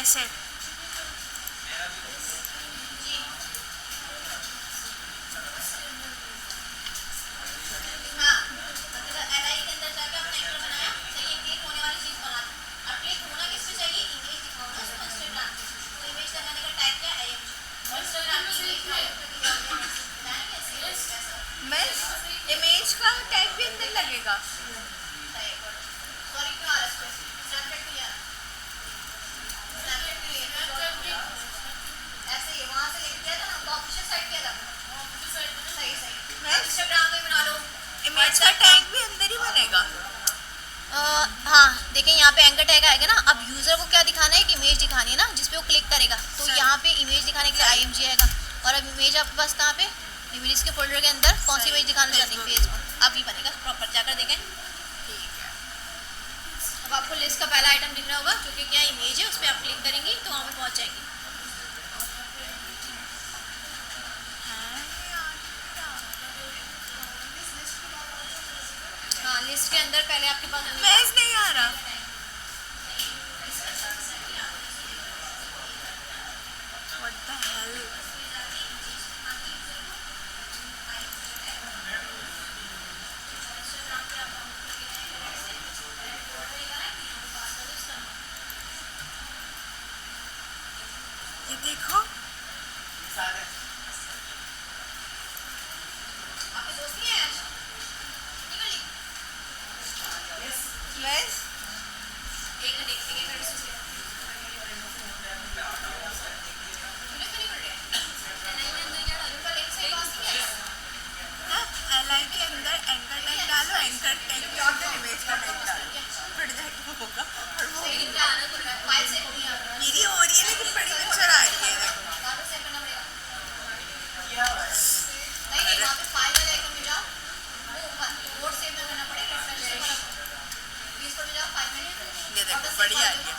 ऐसे हाँ मतलब LI के अंदर जाके आपने एंकर बनाया, सही है, क्लिक होने वाली चीज बना दी। अब क्लिक होना किस पे चाहिए, इमेज दिखाओ ना उसको इंस्टाग्राम पे, तो इमेज लगाने का टैग क्या है, IMG इंस्टाग्राम की इमेज बनाने कैसे कैसा मैं इमेज का टैग भी अंदर लगेगा। सॉरी क्यों आ रहा है इस पे, स्नैपचैट के लिए आ रहा है, स्नैपचैट के लिए ऐसे ही वहाँ से लिख दिया था ना, तो ऑफिशियल साइट क्या था, सही सही, मैं इंस्टाग्राम में बना लो। इमेज का टैग भी अंदर ही बनेगा। हाँ देखें यहाँ पे एंकर टैग आएगा ना, अब यूजर को क्या दिखाना है, एक इमेज दिखानी है ना जिसपे वो क्लिक करेगा, तो सही। यहाँ पे इमेज दिखाने के लिए IMG आएगा। और अब इमेज आपके पास कहाँ पे, इमेज के फोल्डर के अंदर कौन सी सही। इमेज दिखाना चाहती है, Facebook। फेसबुक। अब ये बनेगा प्रॉपर, जाकर देखें। ठीक है। अब आपको लिस्ट का पहला आइटम दिख रहा होगा जो कि क्या इमेज है, उस पर आप क्लिक करेंगी तो वहाँ पे पहुँच जाएंगी। हाँ लिस्ट के अंदर पहले आपके पास इमेज नहीं आ रहा। What the hell? ये देखो आपके दोस्त नहीं है आज, निकल ली। मैं एक मिनट एक मिनट सुनिए, मुझे तो नहीं पड़ रहा है, NI में अंदर क्या डालूं, लिंक से पास नहीं है। LI के अंदर एंकर टैग डालो, एंकर टैग के अंदर इमेज का टैग डालो, फिर जाके होगा। और वो सही क्या आना पड़ रहा है, फाइल सेव नहीं आ रहा, मेरी हो रही है लेकिन बड़ी पिक्चर आ रही है। देखो कहाँ पे सेव करना पड़ेगा, नहीं वहाँ पे फाइल वाले आइकन में जाओ, वो कोड सेव में करना पड़ेगा, रिफ्रेश पर 20 पर जाओ, फाइल में ये देखो बड़ी आ रही है।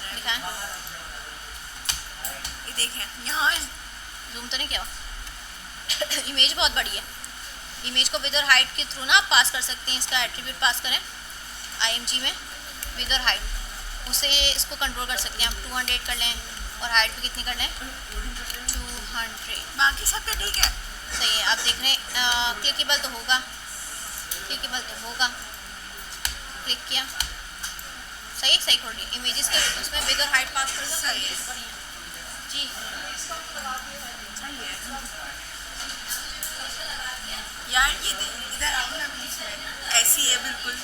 रहा है। दिखाएं, ये देखें यहाँ जूम तो नहीं किया इमेज बहुत बड़ी है। इमेज को विद और हाइट के थ्रू ना आप पास कर सकते हैं, इसका एट्रीब्यूट पास करें IMG में विद और हाइट, उससे इसको कंट्रोल कर सकते हैं आप। 200 कर लें और हाइट भी कितनी कर लें 200। बाकी सब तो ठीक है। सही है। आप देख रहे हैं क्लिकेबल तो होगा, क्लिकेबल तो होगा, क्लिक किया, सही सही खोल रही इमेजेस के उसमें विद और हाइट पास कर दो। सही है। जी सही है यार, ये इधर आओ ना बीच में, ऐसी है बिल्कुल।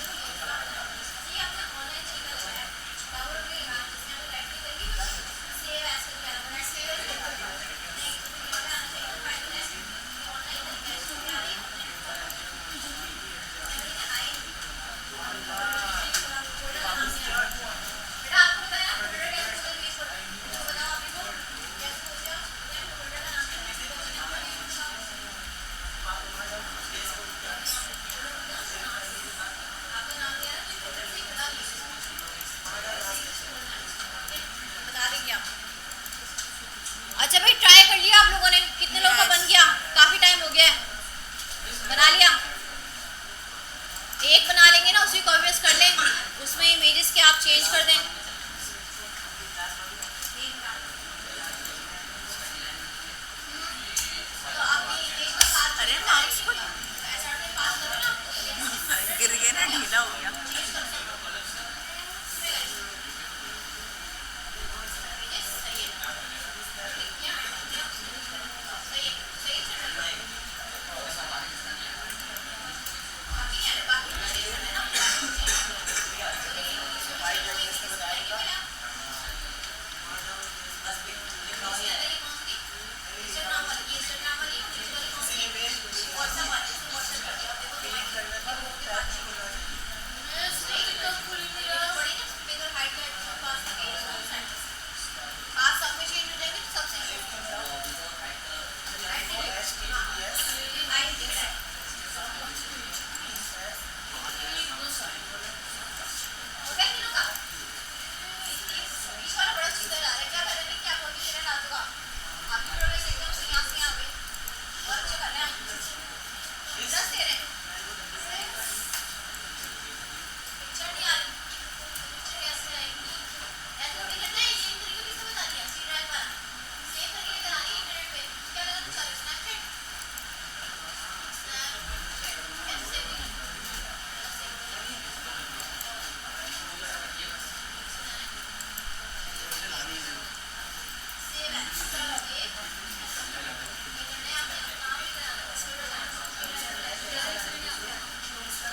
अच्छा भाई, ट्राई कर लिया आप लोगों ने? कितने लोगों का बन गया? काफी टाइम हो गया है, बना लिया? एक बना लेंगे ना, उसी को कॉपी पेस्ट कर लें, उसमें इमेजेस के आप चेंज कर दें। तो आपने इमेज का साथ अरे माउस को ऐसा पास करो ना, गिर गया ना, ढीला हो गया।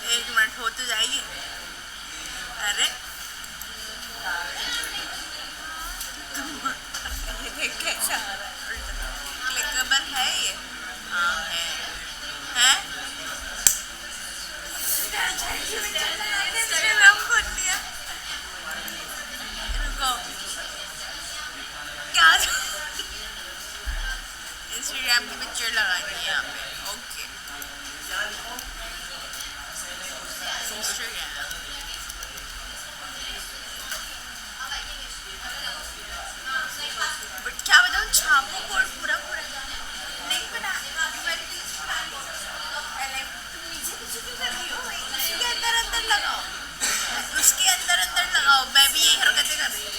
एक मिनट हो तो जाएगी। अरे ये देख कैसा क्लिकेबल है ये। हाँ है इंस्टाग्राम खोल लिया। रुको, क्या इंस्टाग्राम की पिक्चर लगानी है यहाँ पे? Okay Instagram. बट क्या बताऊँ, छापो कोड पूरा पूरा नहीं बना। तुम नीचे पीछे क्यों कर रही हो? उसके अंदर अंदर लगाओ, उसके अंदर अंदर लगाओ। मैं भी यही हरकतें कर रही हूँ।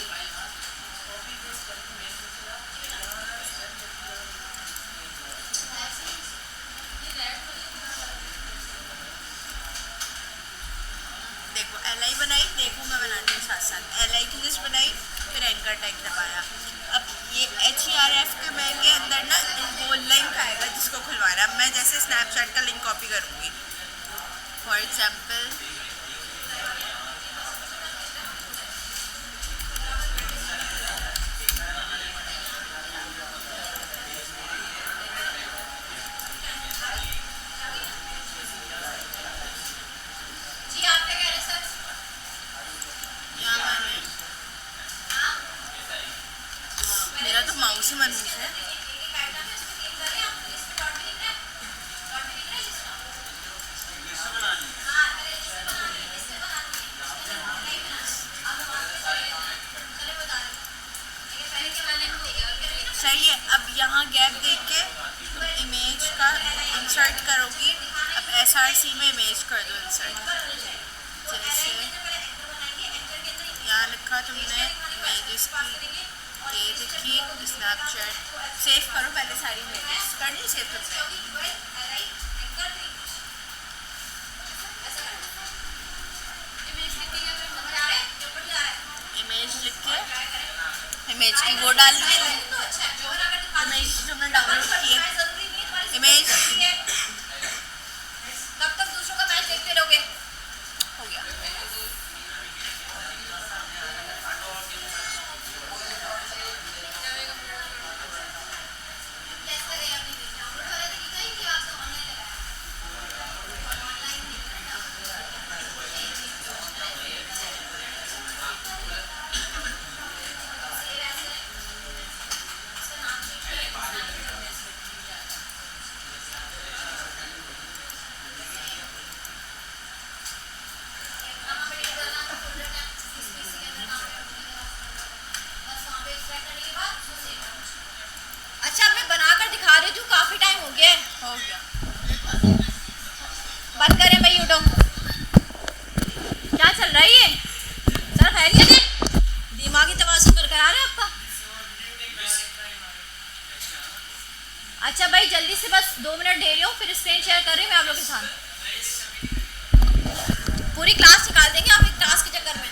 देखो LI बनाई, देखो मैं बनाती हूँ साथ साथ। LI की लिस्ट बनाई, फिर एंकर टैग दबाया। अब ये HERF के मैं के अंदर ना वो लिंक आएगा जिसको खुलवाना। मैं जैसे स्नैपचैट का लिंक कॉपी करूँगी, फॉर एग्जाम्पल जी आप क्या कह रहे हैं सर? यहाँ मेरा तो माउस ही मन है। सही है। अब यहाँ गैप देख के तुम इमेज का इंसर्ट करोगी। अब SRC में इमेज कर दो इंसर्ट। जैसे यहाँ लिखा तुमने इमेजेस की, ये देखी स्नैपचैट। सेव करो पहले सारी इमेजेस। कर ली सेव तुमने? इमेज लिख के इमेज की वो डाल दी। इमेज तुमने डाउनलोड की है। इमेज कब तक दूसरों का मैच देखते रहोगे? हो गया। अच्छा अब मैं बनाकर दिखा रही हूँ, काफी टाइम हो गया है। हो गया। बंद करें भाई यूट्यूब। क्या चल रहा है ये? सर खैरियत है? दिमागी तवाज़ुन बरकरार है आपका? अच्छा भाई जल्दी से बस 2 मिनट दे रही हूँ, फिर स्क्रीन शेयर कर रही हूँ मैं आप लोगों के साथ। पूरी क्लास निकाल देंगे आप एक टास्क के चक्कर में।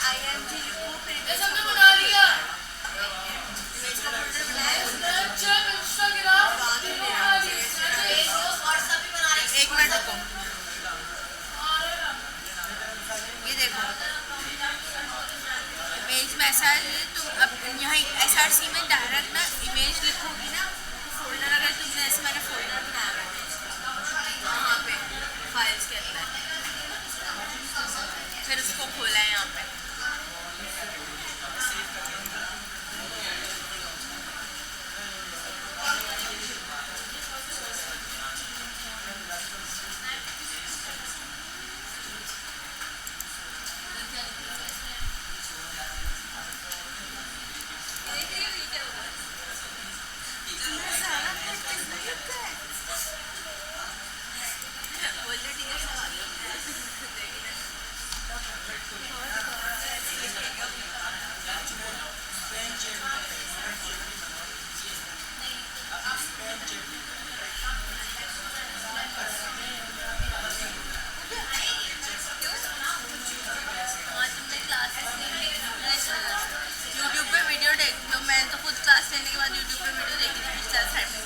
IMG लिखो फिर इमेज सबने का बना folder लिया। इमेज का फोल्डर बनाया स्नैपचैट इंस्टाग्राम तीनों बना लिए। फेसबुक व्हाट्सएप भी बना रही एक मिनट रुको ये देखो इमेज में ऐसा है तुम अब यहाँ SRC में डायरेक्ट ना इमेज लिखोगी ना फोल्डर अगर तुमने ऐसे मैंने फोल्डर बनाया है वहाँ पे फाइल्स के अंदर फिर उसको खोला है यहाँ पे यूट्यूब पे वीडियो देख लो मैं तो खुद क्लास लेने के बाद यूट्यूब पे वीडियो देखी थी पिछले साइड में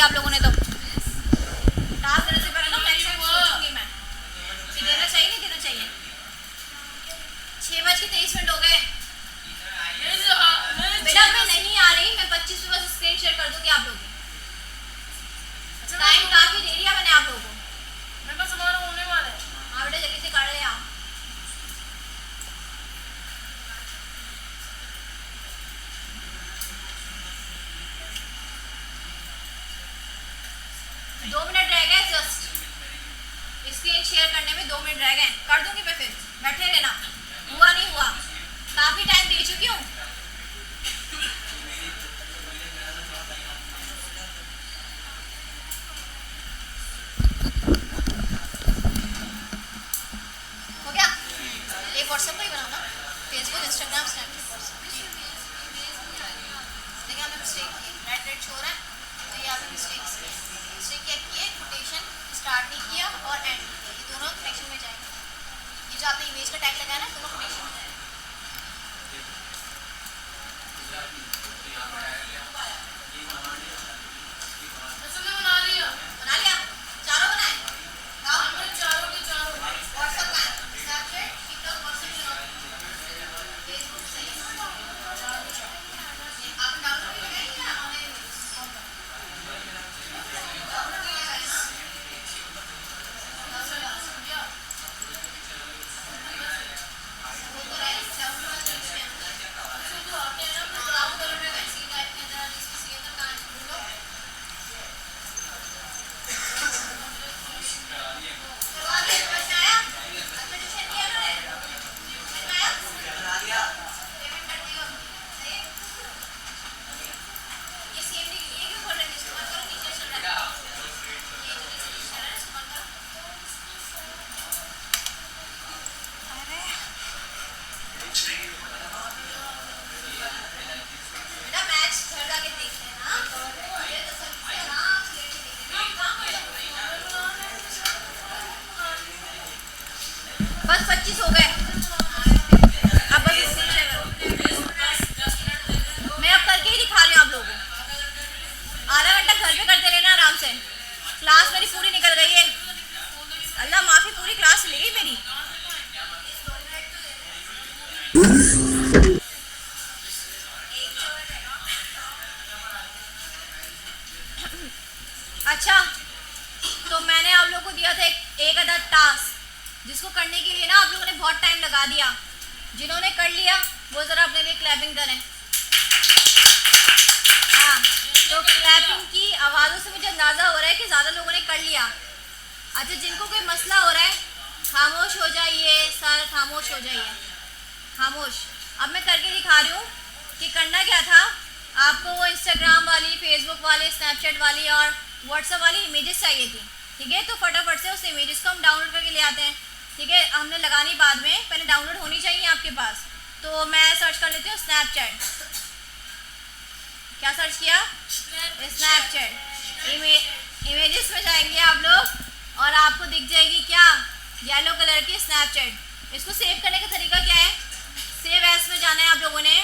आप लोगों ने तो टास्क देने से पहले ना मैक्सिमम सोचूंगी मैं कि देना चाहिए नहीं देना चाहिए। 6:23 हो गए बेटा, मैं नहीं आ रही, मैं 25 में बस स्क्रीन शेयर कर दूंगी आप लोगों को। टाइम काफी दे दिया मैंने आप लोगों को। मेरे पास हमारा होने वाला है। हाँ बेटा जल्दी से कर रहे आप। स्क्रीन शेयर करने में 2 मिनट रह गए, कर दूंगी मैं, फिर बैठे रहना। हुआ नहीं हुआ, काफी टाइम दे चुकी हूँ। हो गया? एक व्हाट्सएप का ही बनाओ ना, फेसबुक इंस्टाग्राम स्नैपचैट। देखिए हमें मिस्टेक की, रेड शो रहा है तो ये आपने मिस्टेक क्या की है, कोटेशन स्टार्ट नहीं किया और एंड, ये दोनों कनेक्शन में जाएंगे। ये जो आपने इमेज का टैग लगाया ना दोनों कनेक्शन में जाएगा। अच्छा मैं बना लिया। बना लिया चारों बनाए हाँ मैं चारों के चारों। व्हाट्सएप का स्नैपचैट टिकटॉक व्हाट्सएप फेसबुक सही है आपने डाउनलोड किया है या ऑनलाइन बेटा मैच घर जाके देख लेना ये तो सब से आराम से लेके देख लेना बस 25 हो गए अब बस इससे शेयर करो मैं अब करके ही दिखा रही हूँ आप लोगों को आधा घंटा घर पे करते रहना आराम से क्लास मेरी पूरी निकल गई है अल्लाह माफ़ी पूरी क्लास ले गई मेरी अच्छा तो मैंने आप लोगों को दिया था एक अदद टास्क जिसको करने के लिए ना आप लोगों ने बहुत टाइम लगा दिया जिन्होंने कर लिया वो ज़रा अपने लिए क्लैपिंग करें हाँ तो क्लैपिंग की आवाज़ों से मुझे अंदाज़ा हो रहा है कि ज़्यादा लोगों ने कर लिया अच्छा जिनको कोई मसला हो रहा है खामोश हो जाइए सर खामोश हो जाइए खामोश अब मैं करके दिखा रही हूँ कि करना क्या था आपको वो इंस्टाग्राम वाली फेसबुक वाली स्नैपचैट वाली और व्हाट्सएप वाली इमेजेस चाहिए थी ठीक है तो फटाफट से उस इमेजेस को हम डाउनलोड करके ले आते हैं ठीक है हमने लगानी बाद में पहले डाउनलोड होनी चाहिए आपके पास तो मैं सर्च कर लेती हूँ स्नैपचैट क्या सर्च किया स्नैपचैट इमेजेस में जाएंगे आप लोग और आपको दिख जाएगी क्या येलो कलर की स्नैपचैट इसको सेव करने का तरीका क्या है सेव एज में जाना है आप लोगों ने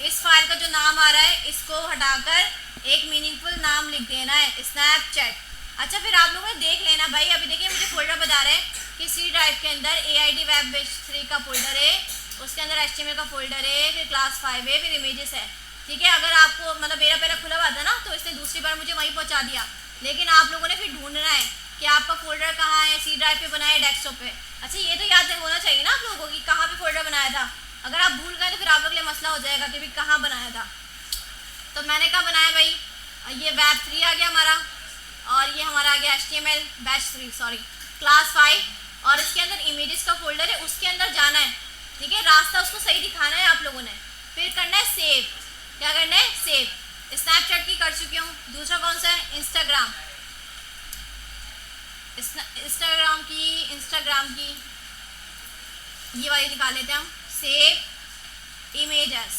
इस फाइल का जो नाम आ रहा है इसको हटाकर एक मीनिंगफुल नाम लिख देना है स्नैपचैट अच्छा फिर आप लोगों ने देख लेना भाई अभी देखिए मुझे फोल्डर बता रहे हैं कि सी ड्राइव के अंदर AID वेब बेस 3 का फोल्डर है उसके अंदर HTML का फोल्डर है फिर क्लास 5 है फिर इमेजेस है ठीक है अगर आपको मतलब मेरा पहला खुला हुआ था ना तो इसने दूसरी बार मुझे वहीं पहुंचा दिया लेकिन आप लोगों ने फिर ढूंढना है कि आपका फोल्डर कहाँ है सी ड्राइव पे बनाया है डेस्कटॉप पे अच्छा ये तो याद होना चाहिए ना आप लोगों को कि कहाँ पे फोल्डर बनाया था अगर आप भूल गए तो फिर आप लोग के लिए मसला हो जाएगा कि भाई कहाँ बनाया था तो मैंने कहाँ बनाया भाई ये वेब 3 आ गया हमारा और ये हमारा आ गया HTML बैच 3 सॉरी क्लास 5 और इसके अंदर इमेजेस का फोल्डर है उसके अंदर जाना है ठीक है रास्ता उसको सही दिखाना है आप लोगों ने फिर करना है सेव क्या करना है सेव स्नैपचैट की कर चुकी हूँ दूसरा कौन सा है इंस्टाग्राम की ये वाली निकाल लेते हैं हम सेव इमेजेस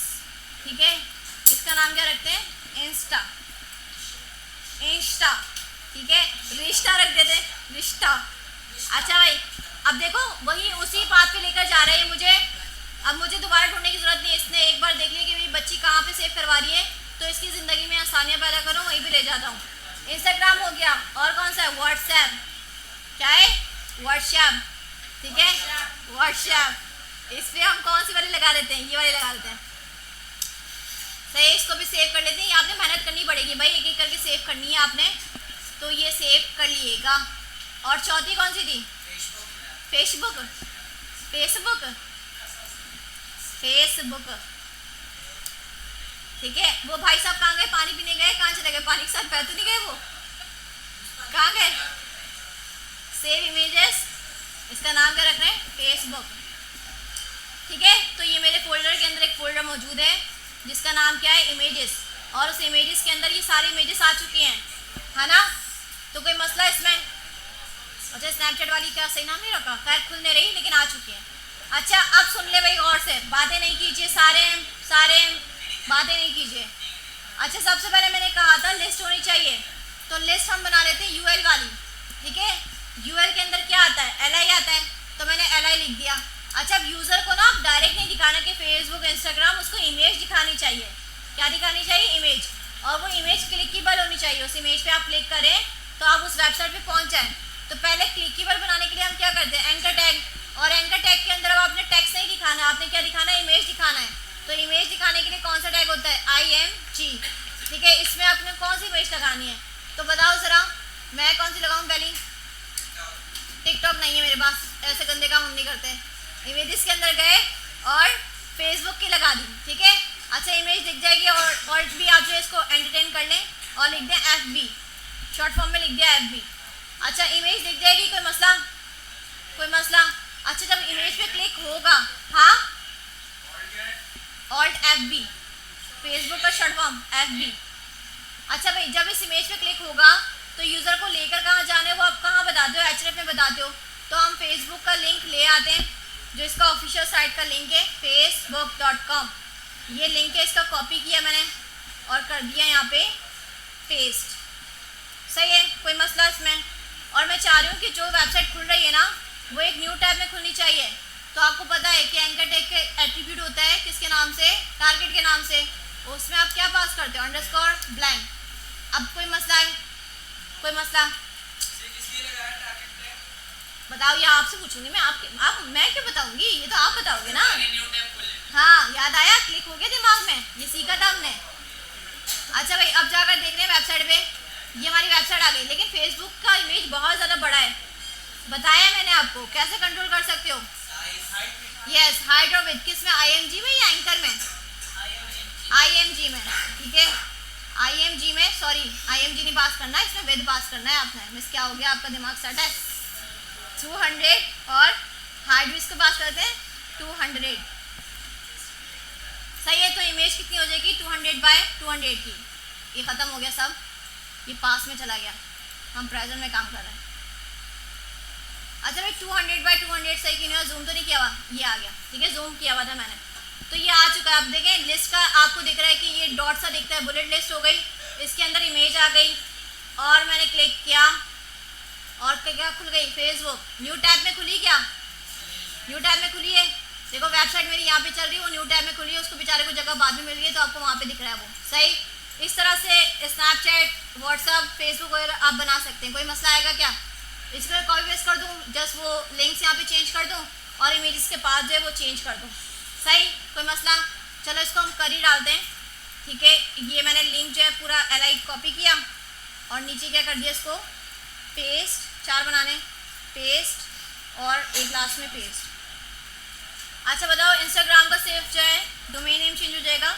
ठीक है इसका नाम क्या रखते हैं इंस्टा ठीक है रिश्ता रख देते हैं रिश्ता अच्छा भाई अब देखो वही उसी बात पे लेकर जा रहे हैं मुझे अब मुझे दोबारा ढूंढने की जरूरत नहीं इसने एक बार देख लिया कि मेरी बच्ची कहाँ पे सेव करवा रही है तो इसकी ज़िंदगी में आसानियाँ पैदा करूँ वहीं पे ले जाता हूँ इंस्टाग्राम हो गया और कौन सा है व्हाट्सएप क्या है व्हाट्सएप ठीक है व्हाट्सएप इस पर हम कौन सी वाली लगा देते हैं ये वाली लगा देते हैं सही इसको भी सेव कर लेते हैं आपने मेहनत करनी पड़ेगी भाई एक एक करके सेव करनी है आपने तो ये सेव कर लिएगा और चौथी कौन सी थी फेसबुक ठीक है वो भाई साहब कहाँ गए पानी पीने गए कहाँ चले गए पानी के साथ बह तो नहीं गए वो कहाँ गए सेव इमेजेस इसका नाम क्या रख रहे हैं फेसबुक ठीक है तो ये मेरे फोल्डर के अंदर एक फोल्डर मौजूद है जिसका नाम क्या है इमेजेस और उस इमेजेस के अंदर ये सारी इमेजेस आ चुकी हैं है ना तो कोई मसला इसमें अच्छा स्नैपचैट वाली क्या सही नाम नहीं रखा खैर खुलने रही लेकिन आ चुकी हैं अच्छा अब सुन ले भाई गौर से बातें नहीं कीजिए सारे बातें नहीं कीजिए अच्छा सबसे पहले मैंने कहा था लिस्ट होनी चाहिए तो लिस्ट हम बना लेते हैं UL वाली ठीक है UL के अंदर क्या आता है LI आता है तो मैंने LI लिख दिया अच्छा, अब यूज़र को ना डायरेक्ट नहीं दिखाना कि फेसबुक इंस्टाग्राम, उसको इमेज दिखानी चाहिए। क्या दिखानी चाहिए? इमेज। और वो इमेज क्लिकेबल होनी चाहिए। उस इमेज पे आप क्लिक करें तो आप उस वेबसाइट पे पहुंच जाएं। तो पहले क्लिकेबल बनाने के लिए हम क्या करते हैं? Anchor tag. और एंकर टैग के अंदर अब आपने टेक्स्ट नहीं दिखाना है, आपने क्या दिखाना है? इमेज दिखाना है। तो इमेज दिखाने के लिए कौन सा टैग होता है? IMG। ठीक है, इसमें आपने कौन सी इमेज लगानी है? तो बताओ ज़रा, मैं कौन सी लगाऊँ पहली? टिकटॉक नहीं है मेरे पास, ऐसे गंदे काम हम नहीं करते। इमेजेस के अंदर गए और फेसबुक की लगा दी। ठीक है, अच्छा इमेज दिख जाएगी। और भी आप जो है इसको एंटरटेन कर लें और लिख दें FB, शॉर्ट फॉर्म में लिख दिया FB। अच्छा, इमेज दिख जाएगी, कोई मसला? कोई मसला? अच्छा, जब इमेज पे क्लिक होगा, हाँ, Alt FB, फेसबुक का शॉर्ट फॉर्म FB। अच्छा भाई, जब इस इमेज पे क्लिक होगा तो यूज़र को लेकर कहाँ जाना है वो आप कहाँ बताते हो? href में बताते हो। तो हम फेसबुक का लिंक ले आते हैं, जो इसका ऑफिशियल साइट का लिंक है facebook.com। ये लिंक है, इसका कॉपी किया मैंने और कर दिया यहाँ पे पेस्ट। सही है, कोई मसला इसमें? और मैं चाह रही हूँ कि जो वेबसाइट खुल रही है ना, वो एक न्यू टैब में खुलनी चाहिए। तो आपको पता है कि एंकर टैग के एट्रीब्यूट होता है किसके नाम से? टारगेट के नाम से। उसमें आप क्या पास करते हो? _blank। अब कोई मसला है? कोई मसला? बताओ, ये आपसे पूछूंगी मैं। मैं क्यों बताऊंगी? ये तो आप बताओगे ना। हाँ, याद आया, क्लिक हो गया दिमाग में, ये सीखा था हमने। अच्छा भाई, अब जाकर देख रहे हैं वेबसाइट पे, ये हमारी वेबसाइट आ गई। लेकिन फेसबुक का इमेज बहुत ज़्यादा बड़ा है, बताया मैंने आपको। कैसे कंट्रोल कर सकते हो? यस, हाइट और विड्थ। किस में? IMG में या एंकर में? IMG में। ठीक है, IMG में। सॉरी, IMG नहीं पास करना, इसमें विड्थ पास करना है आपने। मिस क्या हो गया? आपका दिमाग सेट है। 200 और हाइट भी इसको पास करते हैं 200। सही है, तो इमेज कितनी हो जाएगी? 200/200 की। ये ख़त्म हो गया सब, ये पास में चला गया, हम प्रेजेंट में काम कर रहे हैं। अच्छा भाई, 200/200 सही क्यों नहीं हुआ? जूम तो नहीं किया हुआ? ये आ गया। ठीक है, जूम किया हुआ था मैंने, तो ये आ चुका है। आप देखें लिस्ट का, आपको दिख रहा है कि ये डॉट सा दिखता है, बुलेट लिस्ट हो गई, इसके अंदर इमेज आ गई और मैंने क्लिक किया और क्या खुल गई? फेसबुक। न्यू टैब में खुली क्या? न्यू टैब में खुली है। देखो वेबसाइट मेरी यहाँ पे चल रही है, वो न्यू टैब में खुली है, उसको बेचारे को जगह बाद में मिल गई है तो आपको वहाँ पे दिख रहा है वो। सही। इस तरह से स्नैपचैट, व्हाट्सअप, फेसबुक वगैरह आप बना सकते हैं। कोई मसला आएगा क्या? इसको कॉपी पेस्ट कर दूँ, जस्ट वो लिंक्स यहाँ पे चेंज कर दूँ और इमेजेस के पास जो है वो चेंज कर दूँ। सही, कोई मसला? चलो इसको हम कर ही डालते हैं। ठीक है, ये मैंने लिंक जो है पूरा एलाइट कॉपी किया और नीचे क्या कर दिया? इसको पेस्ट, 4 बनाने, पेस्ट और एक लास्ट में पेस्ट। अच्छा बताओ, इंस्टाग्राम का सेव जो है डोमेन नेम चेंज हो जाएगा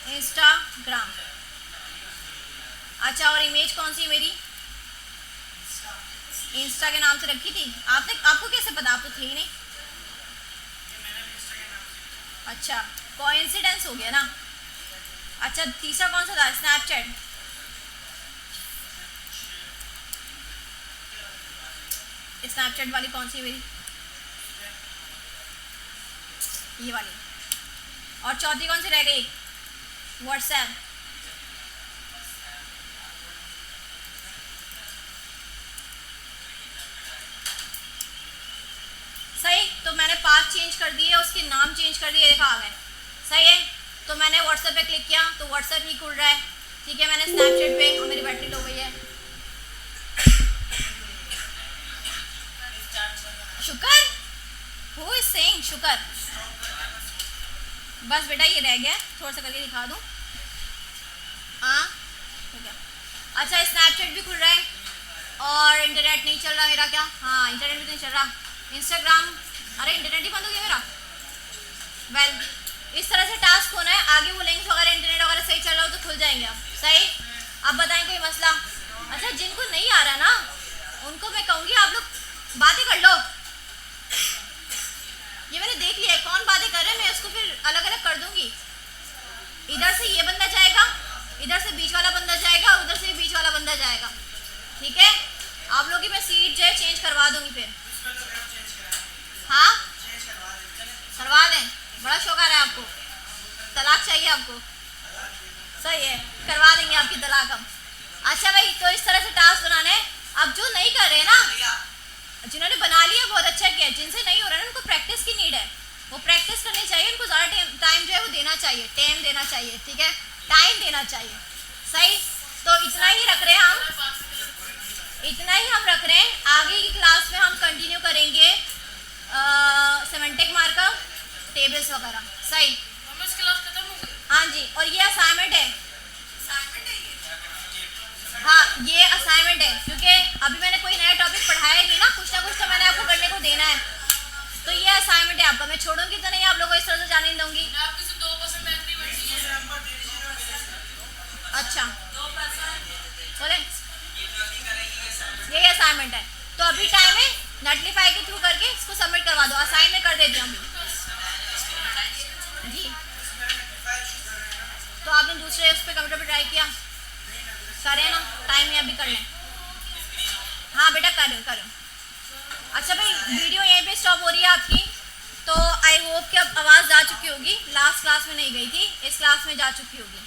इंस्टाग्राम। अच्छा, और इमेज कौन सी है मेरी? इंस्टा के नाम से रखी थी आपने। आपको कैसे पता? आप तो थे ही नहीं। अच्छा, कोइंसिडेंस हो गया ना। अच्छा, तीसरा कौन सा था? स्नैपचैट। स्नैपचैट वाली कौन सी है मेरी? ये वाली। और चौथी कौन सी रह गई? व्हाट्सएप। सही, तो मैंने पास चेंज कर दिए, उसके नाम चेंज कर दिए, देखा आ गए। सही है, तो मैंने व्हाट्सएप पे क्लिक किया तो व्हाट्सएप ही खुल रहा है। ठीक है, मैंने स्नैपचैट पे, और मेरी बैटरी लो गई है। शुक्र, हु इज सेइंग शुक्र? बस बेटा ये रह गया, थोड़ा सा करके दिखा दूँ। हाँ, ठीक है। अच्छा, स्नैपचैट भी खुल रहा है और इंटरनेट नहीं चल रहा मेरा। क्या? हाँ, इंटरनेट भी तो नहीं चल रहा। इंस्टाग्राम, अरे इंटरनेट ही बंद हो गया मेरा। वेल, इस तरह से टास्क होना है। आगे वो लिंक्स वगैरह, इंटरनेट वगैरह सही चल रहा हो तो खुल जाएंगे अब। सही, अब बताएं कोई मसला? अच्छा, जिनको नहीं आ रहा ना, उनको मैं कहूँगी आप लोग बातें कर लो। ये मैंने देख लिया है कौन बातें कर रहे हैं, मैं उसको फिर अलग अलग कर दूंगी। इधर से ये बंदा जाएगा, इधर से बीच वाला बंदा जाएगा, उधर से बीच वाला बंदा जाएगा। ठीक है, आप लोग की मैं सीट जो है चेंज करवा दूंगी फिर। हाँ, करवा दें। बड़ा शौक आ रहा है आपको, तलाक चाहिए आपको? सही है, करवा देंगे आपकी तलाक हम। अच्छा भाई, तो इस तरह से टास्क बनाने। अब जो नहीं कर रहे ना, जिन्होंने बना लिया बहुत अच्छा किया, जिनसे नहीं हो रहा है उनको प्रैक्टिस की नीड है। प्रैक्टिस करनी चाहिए, उनको ज़्यादा टाइम जो है वो देना चाहिए, टाइम देना चाहिए, ठीक है, टाइम देना चाहिए। सही, तो इतना ही रख रहे हैं हम, इतना ही हम रख रहे हैं। आगे की क्लास में हम कंटिन्यू करेंगे सिमेंटिक मार्कर, टेबल्स वगैरह। सही, हमें क्लास खत्म हो गई। हाँ जी, और ये असाइनमेंट है, हाँ ये असाइनमेंट है, क्योंकि अभी मैंने कोई नया टॉपिक पढ़ाया नहीं ना कुछ तो मैंने आपको करने को देना है, तो ये असाइनमेंट है आपका। मैं छोड़ूंगी तो नहीं, आप लोगों को इस तरह से जाने नहीं दूंगी। मैं आपकी से 2% एग्रीमेंट है। अच्छा बोले, यही असाइनमेंट है, तो अभी टाइम है, नटलीफाई के थ्रू करके इसको सबमिट करवा दो। असाइन में कर देती हूँ जी। तो आपने दूसरे उस पर कंप्यूटर पर ट्राई किया, करें ना, टाइम है अभी कर लें। हाँ बेटा करो। अच्छा भाई, वीडियो यहीं पे स्टॉप हो रही है आपकी, तो आई होप कि अब आवाज़ जा चुकी होगी। लास्ट क्लास में नहीं गई थी, इस क्लास में जा चुकी होगी।